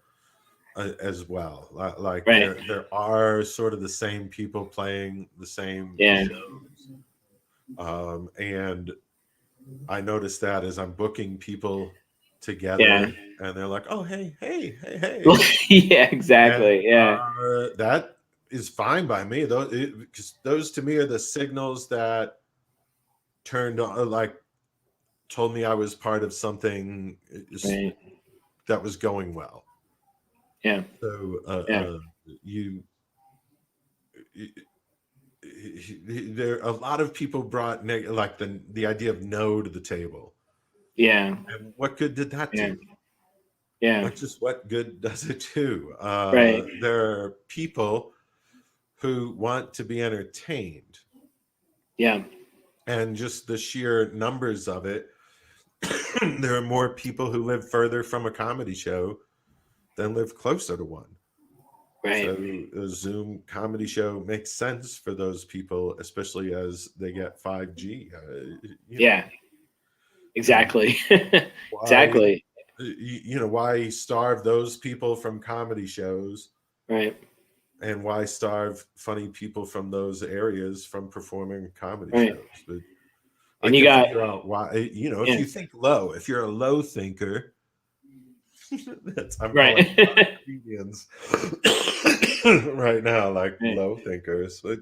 as well. Like Right. there are sort of the same people playing the same Yeah. shows. And I noticed that as I'm booking people together, Yeah. and they're like, oh hey. Yeah, exactly. And, Yeah. that is fine by me. Because those to me are the signals that turned on, like told me I was part of something Right. that was going well. Yeah. So Yeah. there a lot of people brought like the idea of no to the table. Yeah. And what good did that Yeah. do? Yeah. Like, just what good does it do? Right. There are people who want to be entertained, Yeah. and just the sheer numbers of it. There are more people who live further from a comedy show than live closer to one. Right. So a Zoom comedy show makes sense for those people, especially as they get 5G. Yeah. Exactly. Why, Exactly. Why starve those people from comedy shows, Right. and why starve funny people from those areas from performing comedy Right. shows? But And I you can got- figure out why. If Yeah. you think low, if you're a low thinker, I'm Right. calling comedians right now like Right. low thinkers, but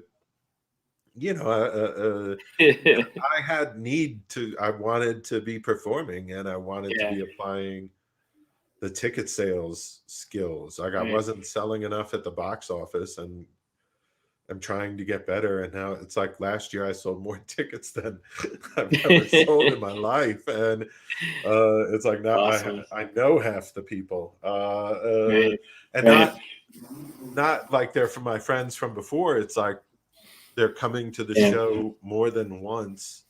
I had I wanted to be performing, and I wanted Yeah. to be applying the ticket sales skills. Like I Right. wasn't selling enough at the box office, and I'm trying to get better. And now it's like last year I sold more tickets than I've ever sold in my life. And it's like now Awesome. I know half the people. Right. And Right. not like they're from my friends from before. It's like they're coming to the Yeah. show more than once.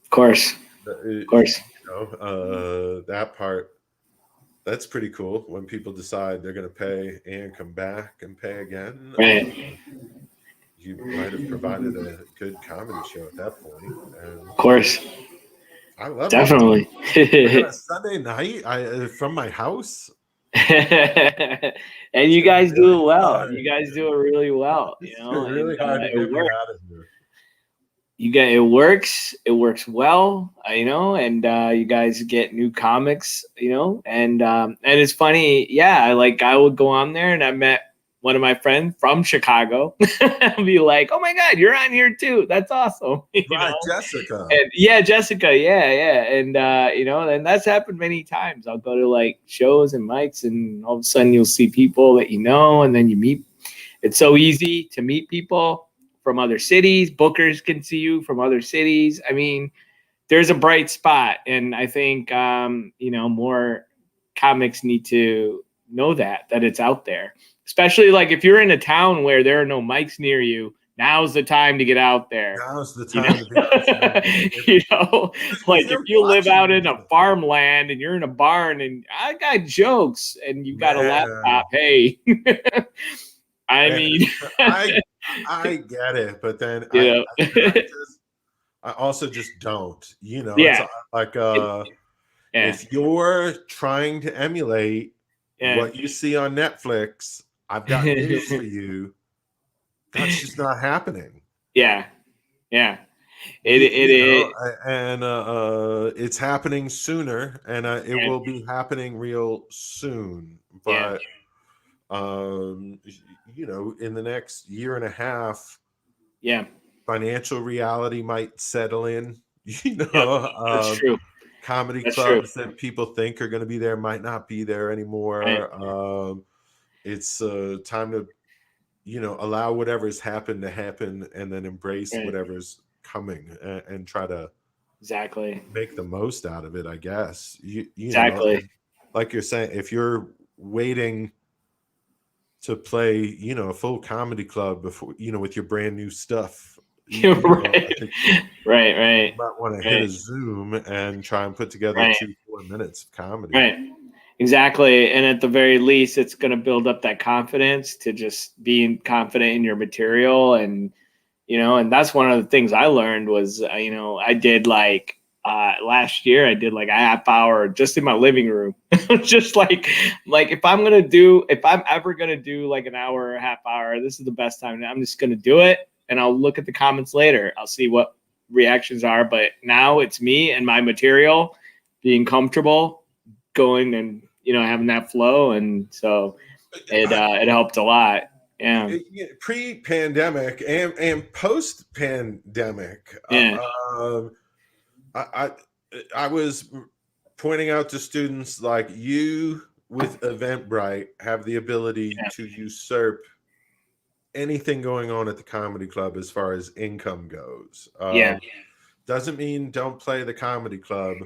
Of course. Of course. That part, that's pretty cool when people decide they're going to pay and come back and pay again. Right. You might have provided a good comedy show at that point. And Of course. I love Definitely. it. On a Sunday night from my house. And you guys do it well. hard. You guys do it really well. You It's know, really and, hard to it get me works. out of here. It works. It works well, you know, and you guys get new comics, you know, and it's funny. Yeah, I would go on there, and I met one of my friends from Chicago. I'll be like, "Oh my God, you're on here too! That's awesome!" You Right, know? Jessica. And yeah, Jessica, yeah, and you know, and that's happened many times. I'll go to like shows and mics, and all of a sudden you'll see people that you know, and then you meet. It's so easy to meet people from other cities. Bookers can see you from other cities. I mean, there's a bright spot, and I think you know, more comics need to know that it's out there. Especially like if you're in a town where there are no mics near you, now's the time to get out there. Now's the You time know, to be honest. you know, like if they're you live watching out in you. a farmland and you're in a barn and I got jokes and you got a Man. laptop, hey, I Man, mean, I get it, but then you know, I also just don't. You know, Yeah. it's like yeah, if you're trying to emulate yeah, what you see on Netflix, I've got news for you. That's just not happening. yeah. It is. And it's happening sooner, and it Yeah. will be happening real soon. Yeah. But you know, in the next year and a half, Yeah, financial reality might settle in. You know, that's true. comedy That's clubs that people think are going to be there might not be there anymore. Right. It's time to, you know, allow whatever's happened to happen, and then embrace Right. whatever's coming, and try to Exactly. make the most out of it, I guess. You Exactly. know, like you're saying, if you're waiting to play, you know, a full comedy club before, you know, with your brand new stuff, you know, Right. I think Right. you might want to hit a Right. Zoom and try and put together Right. 2-4 minutes of comedy. Right. Exactly. And at the very least, it's going to build up that confidence to just being confident in your material. And, you know, and that's one of the things I learned was, you know, I did like last year, I did like a half hour just in my living room. Just like if I'm ever going to do like an hour or a half hour, this is the best time. I'm just going to do it. And I'll look at the comments later. I'll see what reactions are. But now it's me and my material being comfortable going and, you know, having that flow. And so it helped a lot. Yeah. Pre-pandemic and post-pandemic, Yeah. I was pointing out to students like you with Eventbrite have the ability to usurp anything going on at the comedy club as far as income goes. Doesn't mean don't play the comedy club,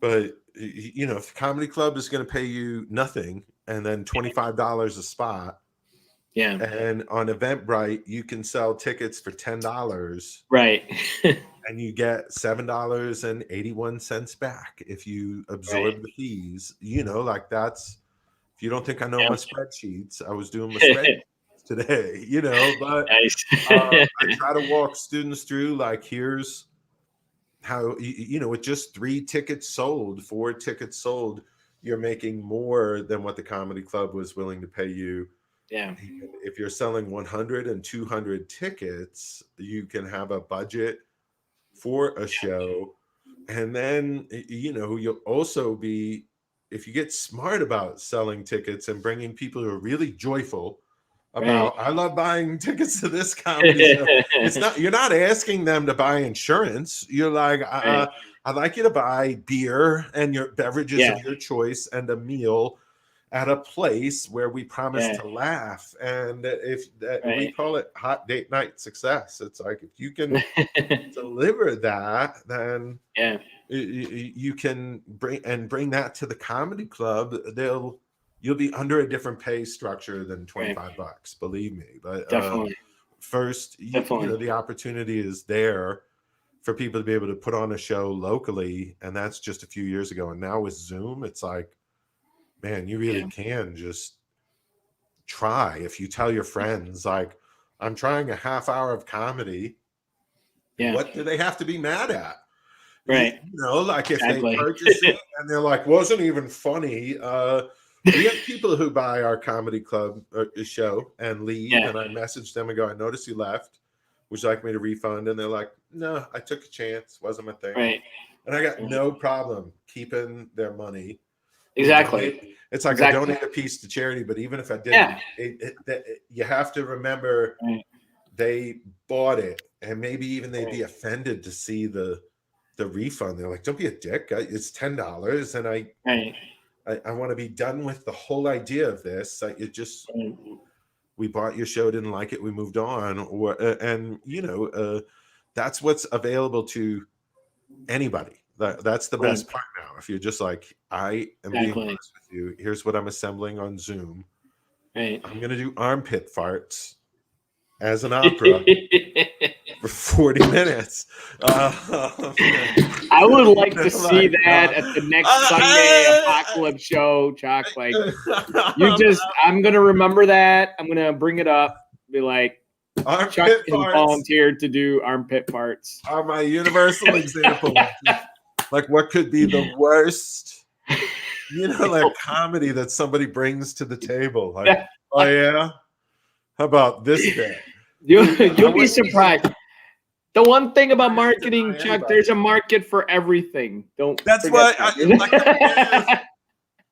but you know, if the comedy club is going to pay you nothing and then $25 a spot, and on Eventbrite you can sell tickets for $10, right? And you get $7.81 back if you absorb the fees. You know, like that's, if you don't think I know my spreadsheets, I was doing my spreadsheets today, you know, but Nice. I try to walk students through like, here's how, you know, with just 3 tickets sold, 4 tickets sold, you're making more than what the comedy club was willing to pay you. Yeah. If you're selling 100 and 200 tickets, you can have a budget for a show. And then, you know, you'll also be, if you get smart about selling tickets and bringing people who are really joyful about, I love buying tickets to this comedy show. It's not, you're not asking them to buy insurance. You're like, I'd like you to buy beer and your beverages of your choice and a meal at a place where we promise to laugh. And if we call it hot date night success, it's like, if you can deliver that, then you can bring that to the comedy club. They'll you'll be under a different pay structure than $25. Believe me. But Definitely. first, you know, the opportunity is there for people to be able to put on a show locally, and that's just a few years ago. And now with Zoom, it's like, man, you really can just try. If you tell your friends, like, I'm trying a half hour of comedy, what do they have to be mad at? Right. You know, like if they purchase it and they're like, wasn't even funny. We have people who buy our comedy club show and leave, and I message them and go, I noticed you left. Would you like me to refund? And they're like, no, I took a chance. Wasn't my thing. Right. And I got no problem keeping their money. Exactly. It's like I donate a piece to charity, but even if I didn't, you have to remember they bought it, and maybe even they'd be offended to see the refund. They're like, don't be a dick. It's $10, and I want to be done with the whole idea of this. We bought your show, didn't like it, we moved on. And you know, that's what's available to anybody. That's the best part now. If you're just like, I am being honest with you, here's what I'm assembling on Zoom. I'm going to do armpit farts as an opera for 40 minutes. I would like to see that at the next Sunday Apocalypse show, Chuck. Like, I'm going to remember that. I'm going to bring it up. Be like, armpit Chuck has farts volunteered to do armpit farts. are my universal example. Like, what could be the worst, you know, like comedy that somebody brings to the table? Like, oh yeah, how about this bit? You'll be surprised. The one thing about marketing, Chuck, there's a market for everything. That's what I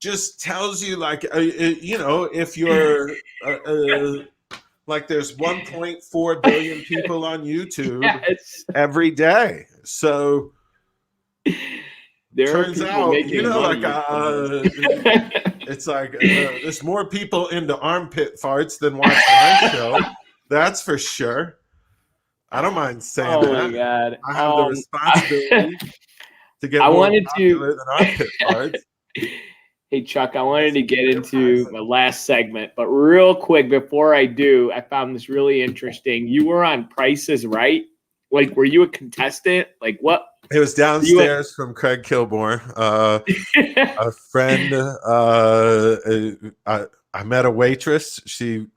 just tells you. Like, you know, if you're like, there's 1.4 billion people on YouTube every day, so. Turns out, you know, like it's like there's more people into armpit farts than watch my show. That's for sure. I don't mind saying that. My God. I have the responsibility to get more popular than armpit farts. Hey, Chuck, I wanted to get into my last segment, but real quick before I do, I found this really interesting. You were on Price is Right. Like, were you a contestant? Like, what? It was downstairs from Craig Kilborn. A friend. I met a waitress. She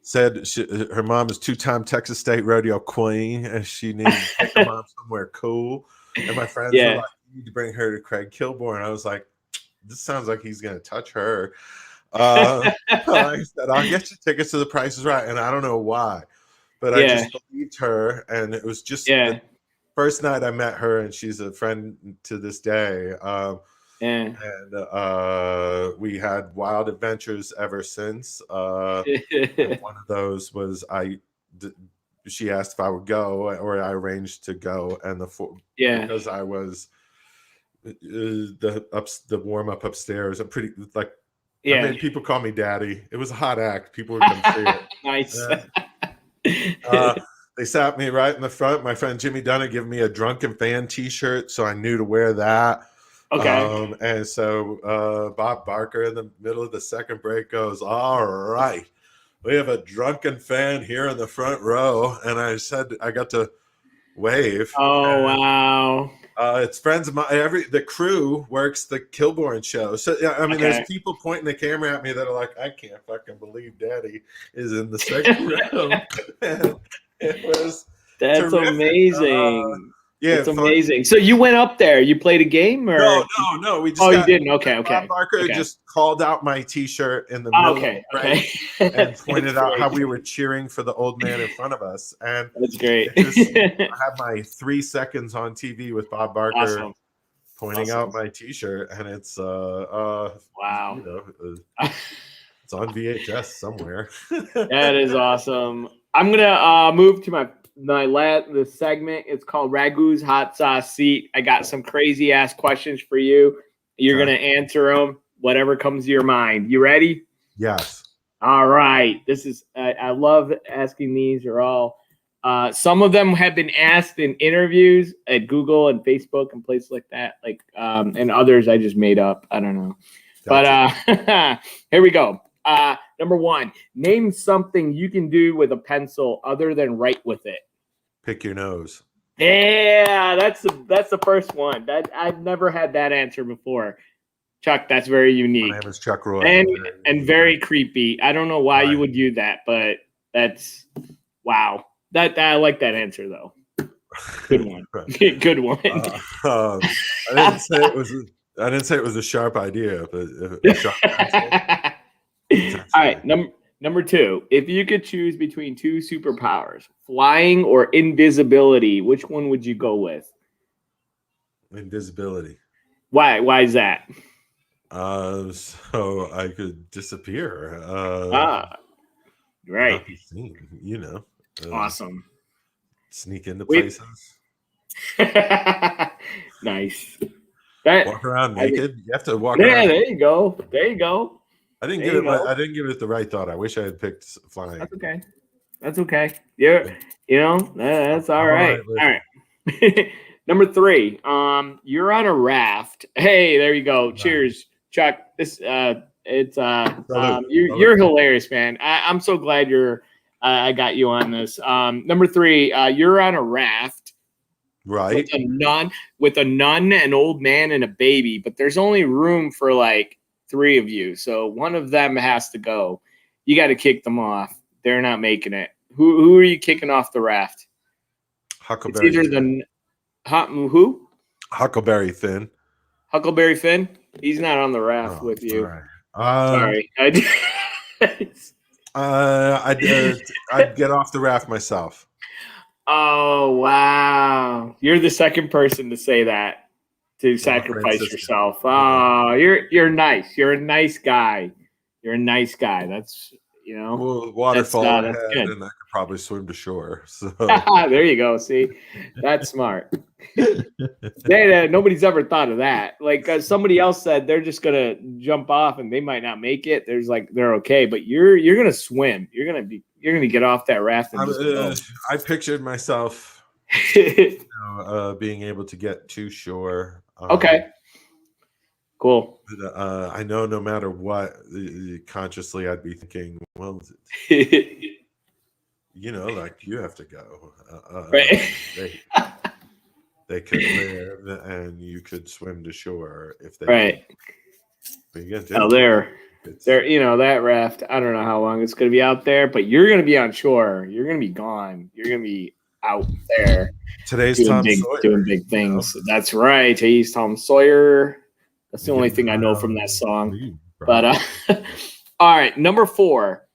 said her mom is 2-time Texas State rodeo queen, and she needed to take her mom somewhere cool. And my friends were like, "You need to bring her to Craig Kilborn." I was like, "This sounds like he's going to touch her." I said, "I'll get you tickets to the Price is Right," and I don't know why, but I just believed her, and it was just. First night I met her, and she's a friend to this day. And we had wild adventures ever since. And one of those was she asked if I would go, or I arranged to go, and because I was the warm up upstairs. I'm pretty like I mean, people call me daddy. It was a hot act. People would come see it. Nice. They sat me right in the front. My friend Jimmy Dunn gave me a Drunken Fan T-shirt, so I knew to wear that. Okay. And so Bob Barker in the middle of the second break goes, "All right, we have a drunken fan here in the front row," and I said I got to wave. Oh, wow. It's friends of mine. The crew works the Kilborn show. So, yeah, I mean, there's people pointing the camera at me that are like, I can't fucking believe Daddy is in the second row. That's terrific. Amazing. Yeah, it's amazing. So you went up there. You played a game, or no? We just you didn't. Okay. Bob Barker just called out my T-shirt in the middle, and pointed out how we were cheering for the old man in front of us. And that's great. I had my 3 seconds on TV with Bob Barker pointing out my T-shirt, and it's wow. You know, it's on VHS somewhere. That is awesome. I'm gonna move to the segment. It's called Ragu's Hot Sauce Seat. I got some crazy ass questions for you. You're gonna answer them, whatever comes to your mind. You ready? Yes. All right. This is I love asking these. Are all some of them have been asked in interviews at Google and Facebook and places like that. Like and others I just made up. I don't know. Gotcha. But here we go. Number one, name something you can do with a pencil other than write with it. Pick your nose. Yeah, that's the first one. That I've never had that answer before. Chuck, that's very unique. My name is Chuck Roy. And very creepy. I don't know why you would do that, but that's wow. That I like that answer though. Good one. Good one. I didn't say it was a sharp idea, but a sharp pencil. All right, number two. If you could choose between two superpowers, flying or invisibility, which one would you go with? Invisibility. Why? Why is that? So I could disappear. Right. Not be seen, you know. Awesome. Sneak into Wait. places. Nice. Walk around naked. You have to walk Yeah, around. there you go. There you go. I didn't There give you it. go. I didn't give it the right thought. I wish I had picked flying. That's okay. That's okay. Yeah, you know, that's all I'm right. with All right. Number three. You're on a raft. Hey, there you go. Cheers, Chuck. This it's you're hilarious, man. I'm so glad I got you on this. Number three, you're on a raft. Right. With a nun, an old man, and a baby, but there's only room for like three of you. So one of them has to go. You got to kick them off. They're not making it. Who are you kicking off the raft? Huckleberry. It's either who? Huckleberry Finn. Huckleberry Finn. He's not on the raft with you. All right. Sorry. I'd get off the raft myself. Oh wow! You're the second person to say that, to sacrifice Francisco. yourself. Oh, you're nice. You're a nice guy. You're a nice guy. That's Well, waterfall that's ahead, good. and I could probably swim to shore. So There you go. See, that's smart. Nobody's ever thought of that. Like somebody else said, they're just gonna jump off and they might not make it. They're okay, but you're gonna swim. You're gonna get off that raft and just go. I pictured myself being able to get to shore. Okay. Cool. But, I know no matter what, consciously I'd be thinking, well, like you have to go. Right. They could live, and you could swim to shore if they. Right. But you Oh, there. That raft. I don't know how long it's going to be out there, but you're going to be on shore. You're going to be gone. You're going to be out there. Today's doing Tom big, Sawyer. doing big things. That's right. He's Tom Sawyer. That's the only thing I know from that song. But all right, number four.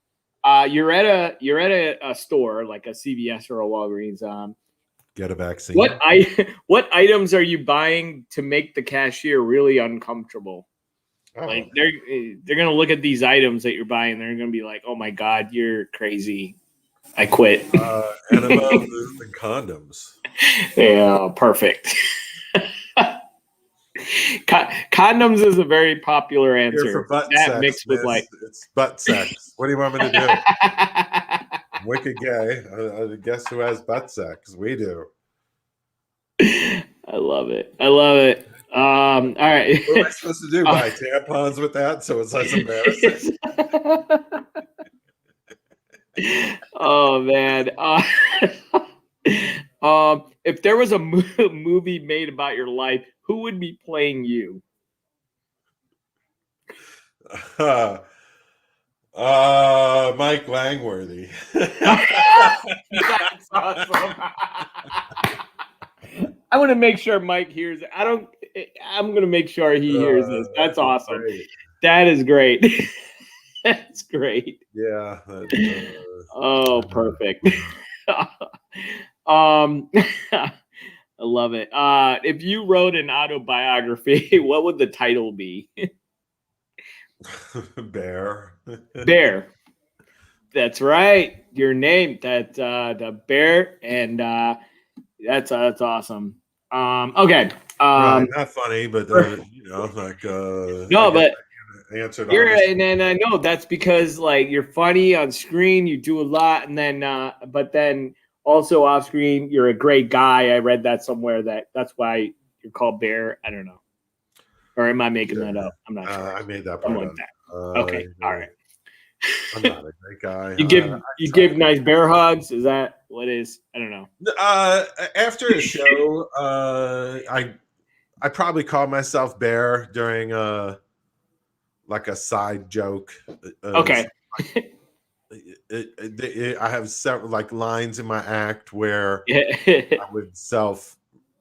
You're at a store like a CVS or a Walgreens. Get a vaccine. What items are you buying to make the cashier really uncomfortable? Oh. Like they're gonna look at these items that you're buying. They're gonna be like, "Oh my God, you're crazy. I quit." Enema and condoms. Yeah, perfect. Condoms is a very popular Here answer. for butt That sex, mixed with miss. It's butt sex. What do you want me to do? I'm wicked gay. Guess who has butt sex? We do. I love it. All right. What am I supposed to do? Buy tampons with that so it's less embarrassing? Oh man. If there was a movie made about your life, who would be playing you? Mike Langworthy. That's awesome. I want to make sure Mike hears it. I'm going to make sure he hears this. That's awesome. Great. That is great. That's great. Yeah. Oh, perfect. I love it. If you wrote an autobiography, what would the title be? Bear. Bear. That's right. Your name. That the Bear, and that's awesome. Okay. Right, not funny, but no, but answered. and I know that's because like you're funny on screen, you do a lot, and then but then also off screen, you're a great guy. I read that somewhere that's why you're called Bear. I don't know. Or am I making that up? I'm not sure. I made that Something part like up. that. Okay. You All know, right. I'm not a great guy. You I try. give nice bear hugs. Is that what is? I don't know. After a show, I probably call myself Bear during like a side joke. Okay. I have several like lines in my act where Yeah. I would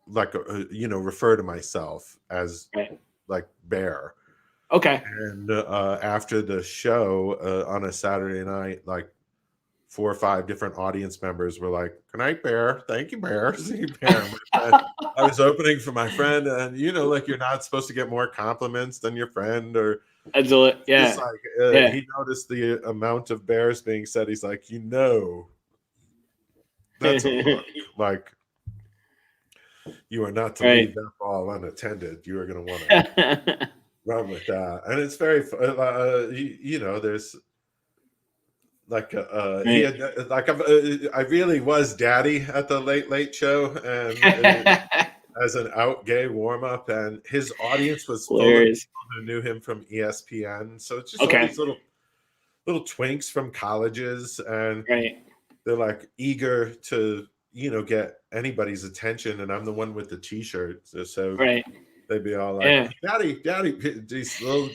refer to myself as Right. like Bear. Okay. And after the show on a Saturday night, like 4 or 5 different audience members were like, "Good night, Bear. Thank you, Bear. See you, Bear." I was opening for my friend, and like you're not supposed to get more compliments than your friend, or That's yeah. just like Yeah. he noticed the amount of bears being said. He's like, that's a hook. Like, you are not to Right. leave that ball unattended. You are going to want to run with that, and it's very there's like he had like I really was daddy at the late show, and as an out gay warm up, and his audience was full of Hilarious. people who knew him from ESPN. So it's just Okay. all these little twinks from colleges, and Right. they're like eager to get anybody's attention, and I'm the one with the t-shirt, so Right. they'd be all like, Yeah. daddy, these little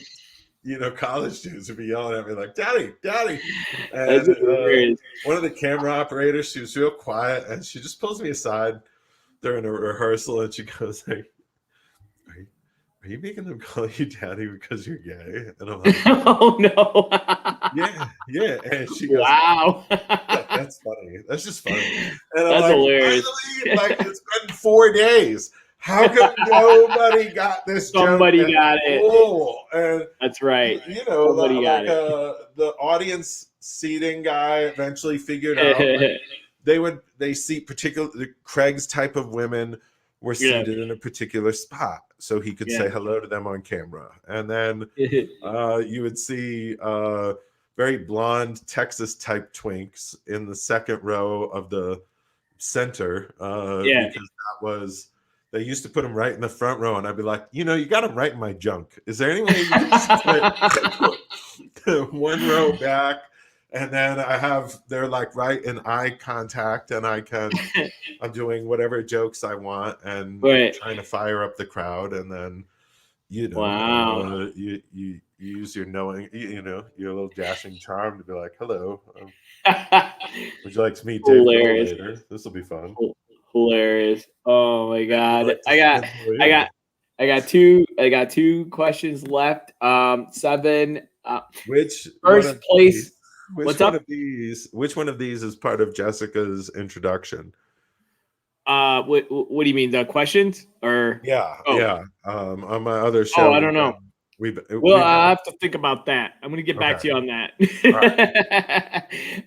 college dudes would be yelling at me like, daddy. That's And hilarious. one of the camera operators, she was real quiet, and she just pulls me aside during a rehearsal, and she goes like, are you making them call you daddy because you're gay? And I'm like, Oh no. yeah. And she goes, Wow. that's funny. That's just funny. And I'm That's like, hilarious. finally, like, it's been 4 days. How come nobody got this joke? Somebody got it. Oh, and That's right. somebody got the audience seating guy eventually figured out they seat particularly Craig's type of women were seated in a particular spot, so he could say hello to them on camera. And then you would see very blonde Texas type twinks in the second row of the center because that was, they used to put them right in the front row, and I'd be like, you got them right in my junk. Is there any way you can just put one row back? And then they're like right in eye contact, and I'm doing whatever jokes I want and trying to fire up the crowd. And then, wow. You use your knowing, your little dashing charm to be like, hello, would you like to meet Dave Grohl later? This will be fun. Hilarious. Oh my God. I got two questions left. 7. Which first place? Which one of these is part of Jessica's introduction? What do you mean, the questions or? Yeah. On my other show. Oh, I don't know. I have to think about that. I'm gonna get back to you on that.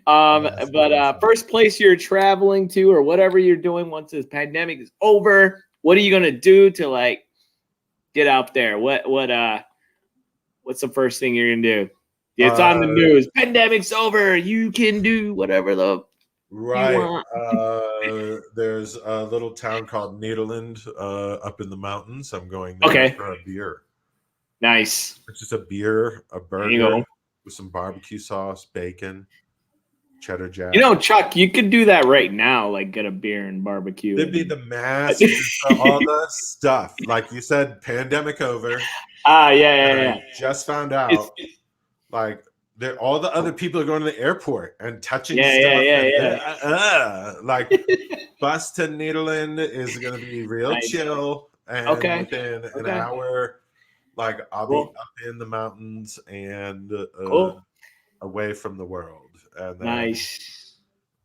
Right. But first place you're traveling to, or whatever you're doing once this pandemic is over, what are you gonna do to like get out there? What's the first thing you're gonna do? It's on the news. Pandemic's over. You can do whatever you want. There's a little town called Nederland up in the mountains. I'm going there for a beer. Nice. It's just a beer, a burger with some barbecue sauce, bacon, cheddar jack. Chuck, you could do that right now. Like get a beer and barbecue. There'd be the mask, all the stuff. Like you said, pandemic over. Yeah. Just found out. Like all the other people are going to the airport and touching stuff. Like bus to Nederland is going to be real chill, and within an hour, like I'll be up in the mountains and away from the world. And then, nice.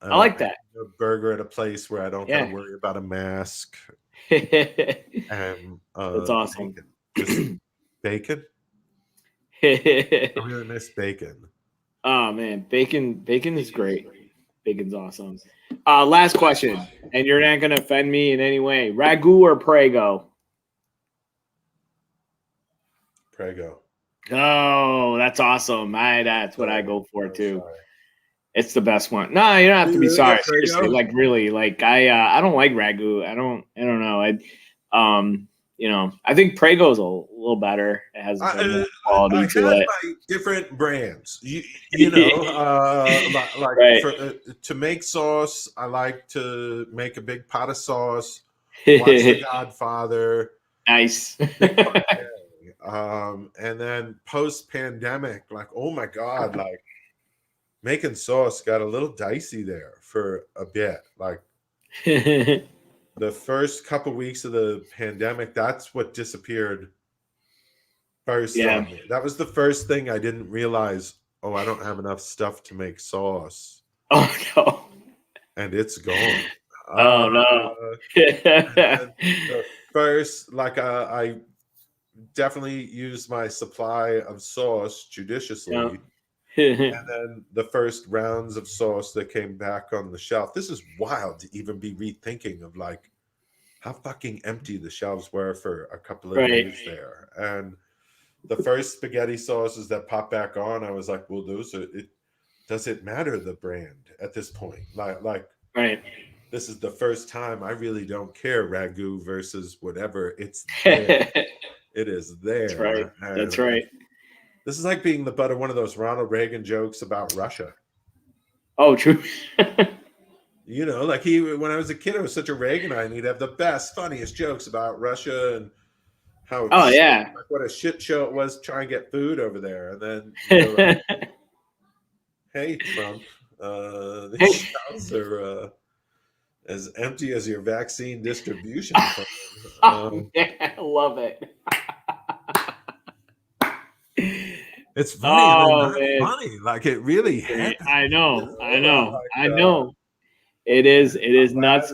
I like that. A burger at a place where I don't got to worry about a mask. And that's awesome. Bacon. I really miss bacon. Oh man, bacon is great. Bacon's awesome. Last question, and you're not gonna offend me in any way. Ragu or Prego? Prego. Oh, that's awesome. That's what I go for too. Sorry. It's the best one. No, you don't have to be sorry. Seriously, like really, like I don't like Ragu. I don't know. I think Prego is a little better. It has a bit more quality I to have it. my different brands. You know, like Right. to make sauce, I like to make a big pot of sauce. Watch The Godfather. Nice. And then post-pandemic, like, oh my God, like making sauce got a little dicey there for a bit. Like the first couple weeks of the pandemic, that's what disappeared first Yeah. on me. That was the first thing I didn't realize. Oh, I don't have enough stuff to make sauce. Oh no. And it's gone. Oh no. The first, like, I definitely used my supply of sauce judiciously. And then the first rounds of sauce that came back on the shelf. This is wild to even be rethinking of like how fucking empty the shelves were for a couple of days there. And the first spaghetti sauces that popped back on, I was like, well, those are it. Does it matter the brand at this point? Like Right. This is the first time I really don't care ragu versus whatever. It's there. It is there. That's right. And That's right. this is like being the butt of one of those Ronald Reagan jokes about Russia. Oh, true. You know, like when I was a kid, I was such a Reaganite, and he'd have the best, funniest jokes about Russia and how Oh yeah. like what a shit show it was trying to get food over there. And then, you know, like, hey, Trump, the shelves are as empty as your vaccine distribution. Yeah, I love it. It's funny. Oh, Not man. funny. Like it really happened. I know. Like, I know. It is nuts.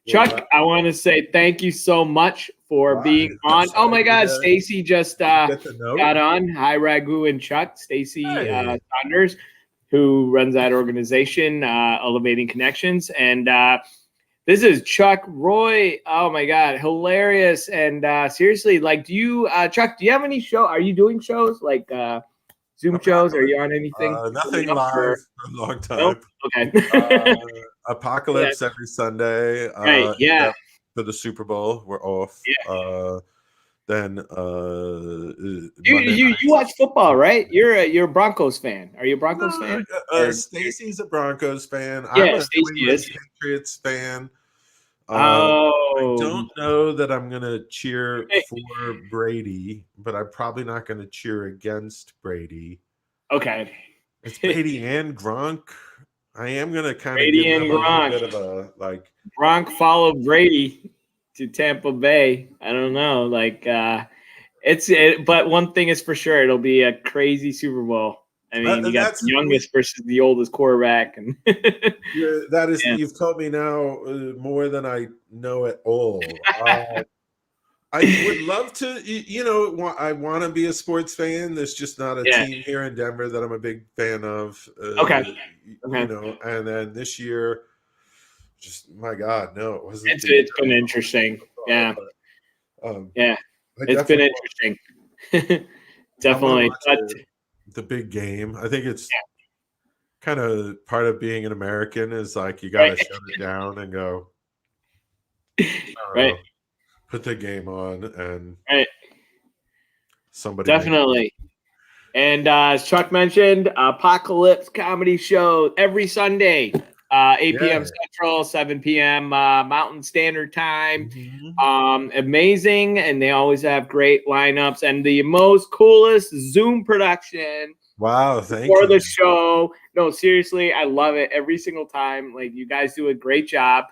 Chuck, I want to say thank you so much for being on. Oh my God, Stacy just Get the note. got on. Hi, Ragu and Chuck. Stacy Hey. Saunders, who runs that organization, Elevating Connections. And this is Chuck Roy. Oh my God, hilarious. And seriously, like, do you, Chuck, do you have any show? Are you doing shows like Zoom shows? Are you on anything? Nothing coming up, live or- for a long time. Nope. Okay. Apocalypse every Sunday. Right, yeah. For the Super Bowl, we're off. Yeah. Then You watch football, right? You're a Broncos fan. Are you a Broncos fan? Stacy's a Broncos fan. Yeah, I'm a Stacey New England is. Patriots fan. I Oh, don't know that I'm gonna cheer for Brady, but I'm probably not gonna cheer against Brady. okay. It's Brady and Gronk. I am gonna kind of Brady give and them a Gronk. little bit of a like. Gronk followed Brady to Tampa Bay. I don't know, like but one thing is for sure, it'll be a crazy Super Bowl. I mean, you got That's- the youngest versus the oldest quarterback, and That is, Yeah. you've told me now more than I know at all. I would love to, I want to be a sports fan. There's just not a Yeah. team here in Denver that I'm a big fan of. Okay. And then this year, just my God, no, it wasn't. it's been interesting. Yeah, Yeah. it's been interesting. Definitely, but The big game. I think it's kind of part of being an American is like you got to shut it down and go. I don't Right. know, put the game on and Right. somebody definitely. And as Chuck mentioned, Apocalypse Comedy Show every Sunday, 8 p.m. Yeah. Central, 7 p.m. Mountain Standard Time. Mhm. Amazing, and they always have great lineups and the most coolest Zoom production Wow, thank for you. the show. No, seriously, I love it every single time. Like, you guys do a great job.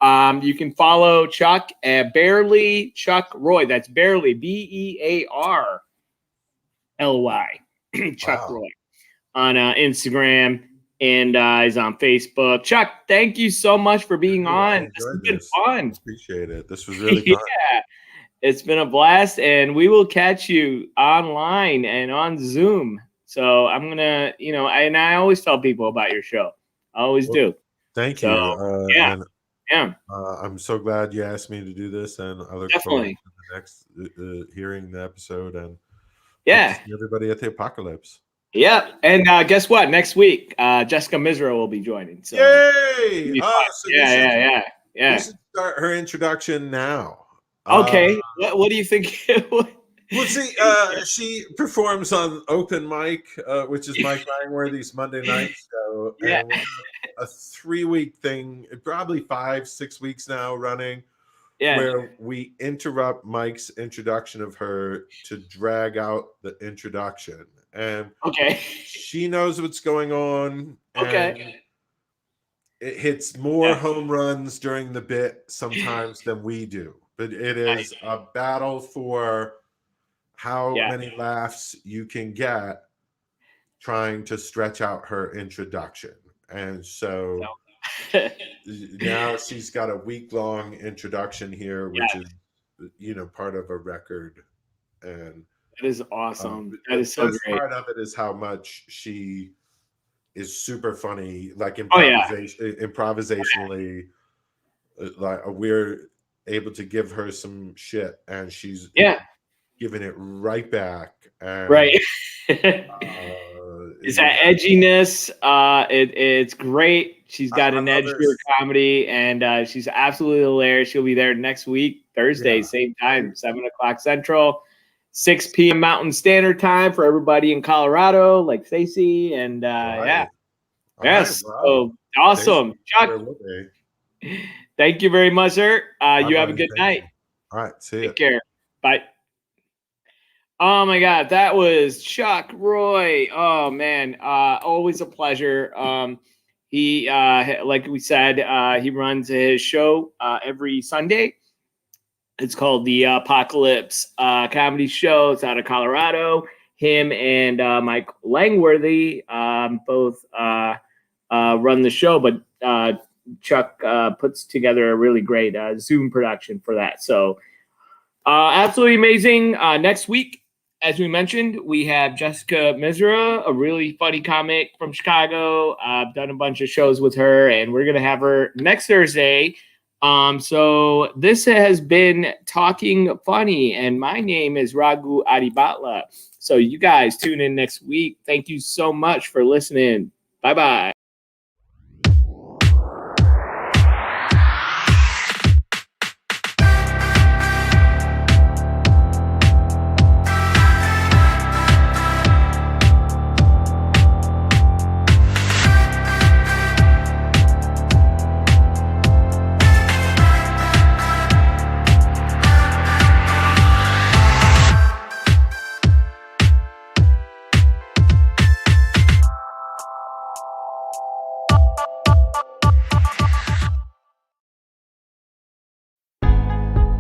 You can follow Chuck at Barely Chuck Roy. That's Barely, BEARLY, Chuck Wow. Roy on Instagram, and he's on Facebook. Chuck, thank you so much for being Yeah, I on. This has enjoyed been this. fun. Appreciate it. This was really Yeah, fun. it's been a blast, and we will catch you online and on Zoom. So I'm gonna, and I always tell people about your show. I always do. Thank you. So, yeah. And, Yeah, I'm so glad you asked me to do this, and I look Definitely. forward to the next hearing the episode and yeah, hope to see everybody at the Apocalypse. yeah. And guess what? Next week, Jessica Misra will be joining. So Yay! be Oh, fun. so we should- yeah. We should start her introduction now. Okay. What do you think? Well, see, she performs on Open Mic, which is Mike Langworthy's Monday night show. Yeah. And we have a 3-week thing, probably 5-6 weeks now running, Yeah. where we interrupt Mike's introduction of her to drag out the introduction. And Okay. she knows what's going on. Okay. And it hits more Yeah. home runs during the bit sometimes than we do. But it is a battle for how many laughs you can get trying to stretch out her introduction. And so now she's got a week-long introduction here, which is, part of a record. And that is awesome. That the is so best great. part of it is how much she is super funny, like improvisationally. Like we're able to give her some shit, and she's giving it right back. And, right. It's that edginess. It's great. She's got an edge to her comedy, and she's absolutely hilarious. She'll be there next week, Thursday, same time, 7:00 Central, 6 p.m. Mountain Standard Time for everybody in Colorado, like Stacey. And so awesome, Chuck. Thank you very much, sir. You have a good night. All right, see you. Take care. Bye. Oh my God, that was Chuck Roy. Oh man, always a pleasure. He, like we said, he runs his show every Sunday. It's called the Apocalypse Comedy Show. It's out of Colorado. Him and Mike Langworthy both run the show, but Chuck puts together a really great Zoom production for that. So absolutely amazing. Next week, as we mentioned, we have Jessica Misra, a really funny comic from Chicago. I've done a bunch of shows with her, and we're going to have her next Thursday. So this has been Talking Funny, and my name is Raghu Adibatla. So you guys tune in next week. Thank you so much for listening. Bye-bye.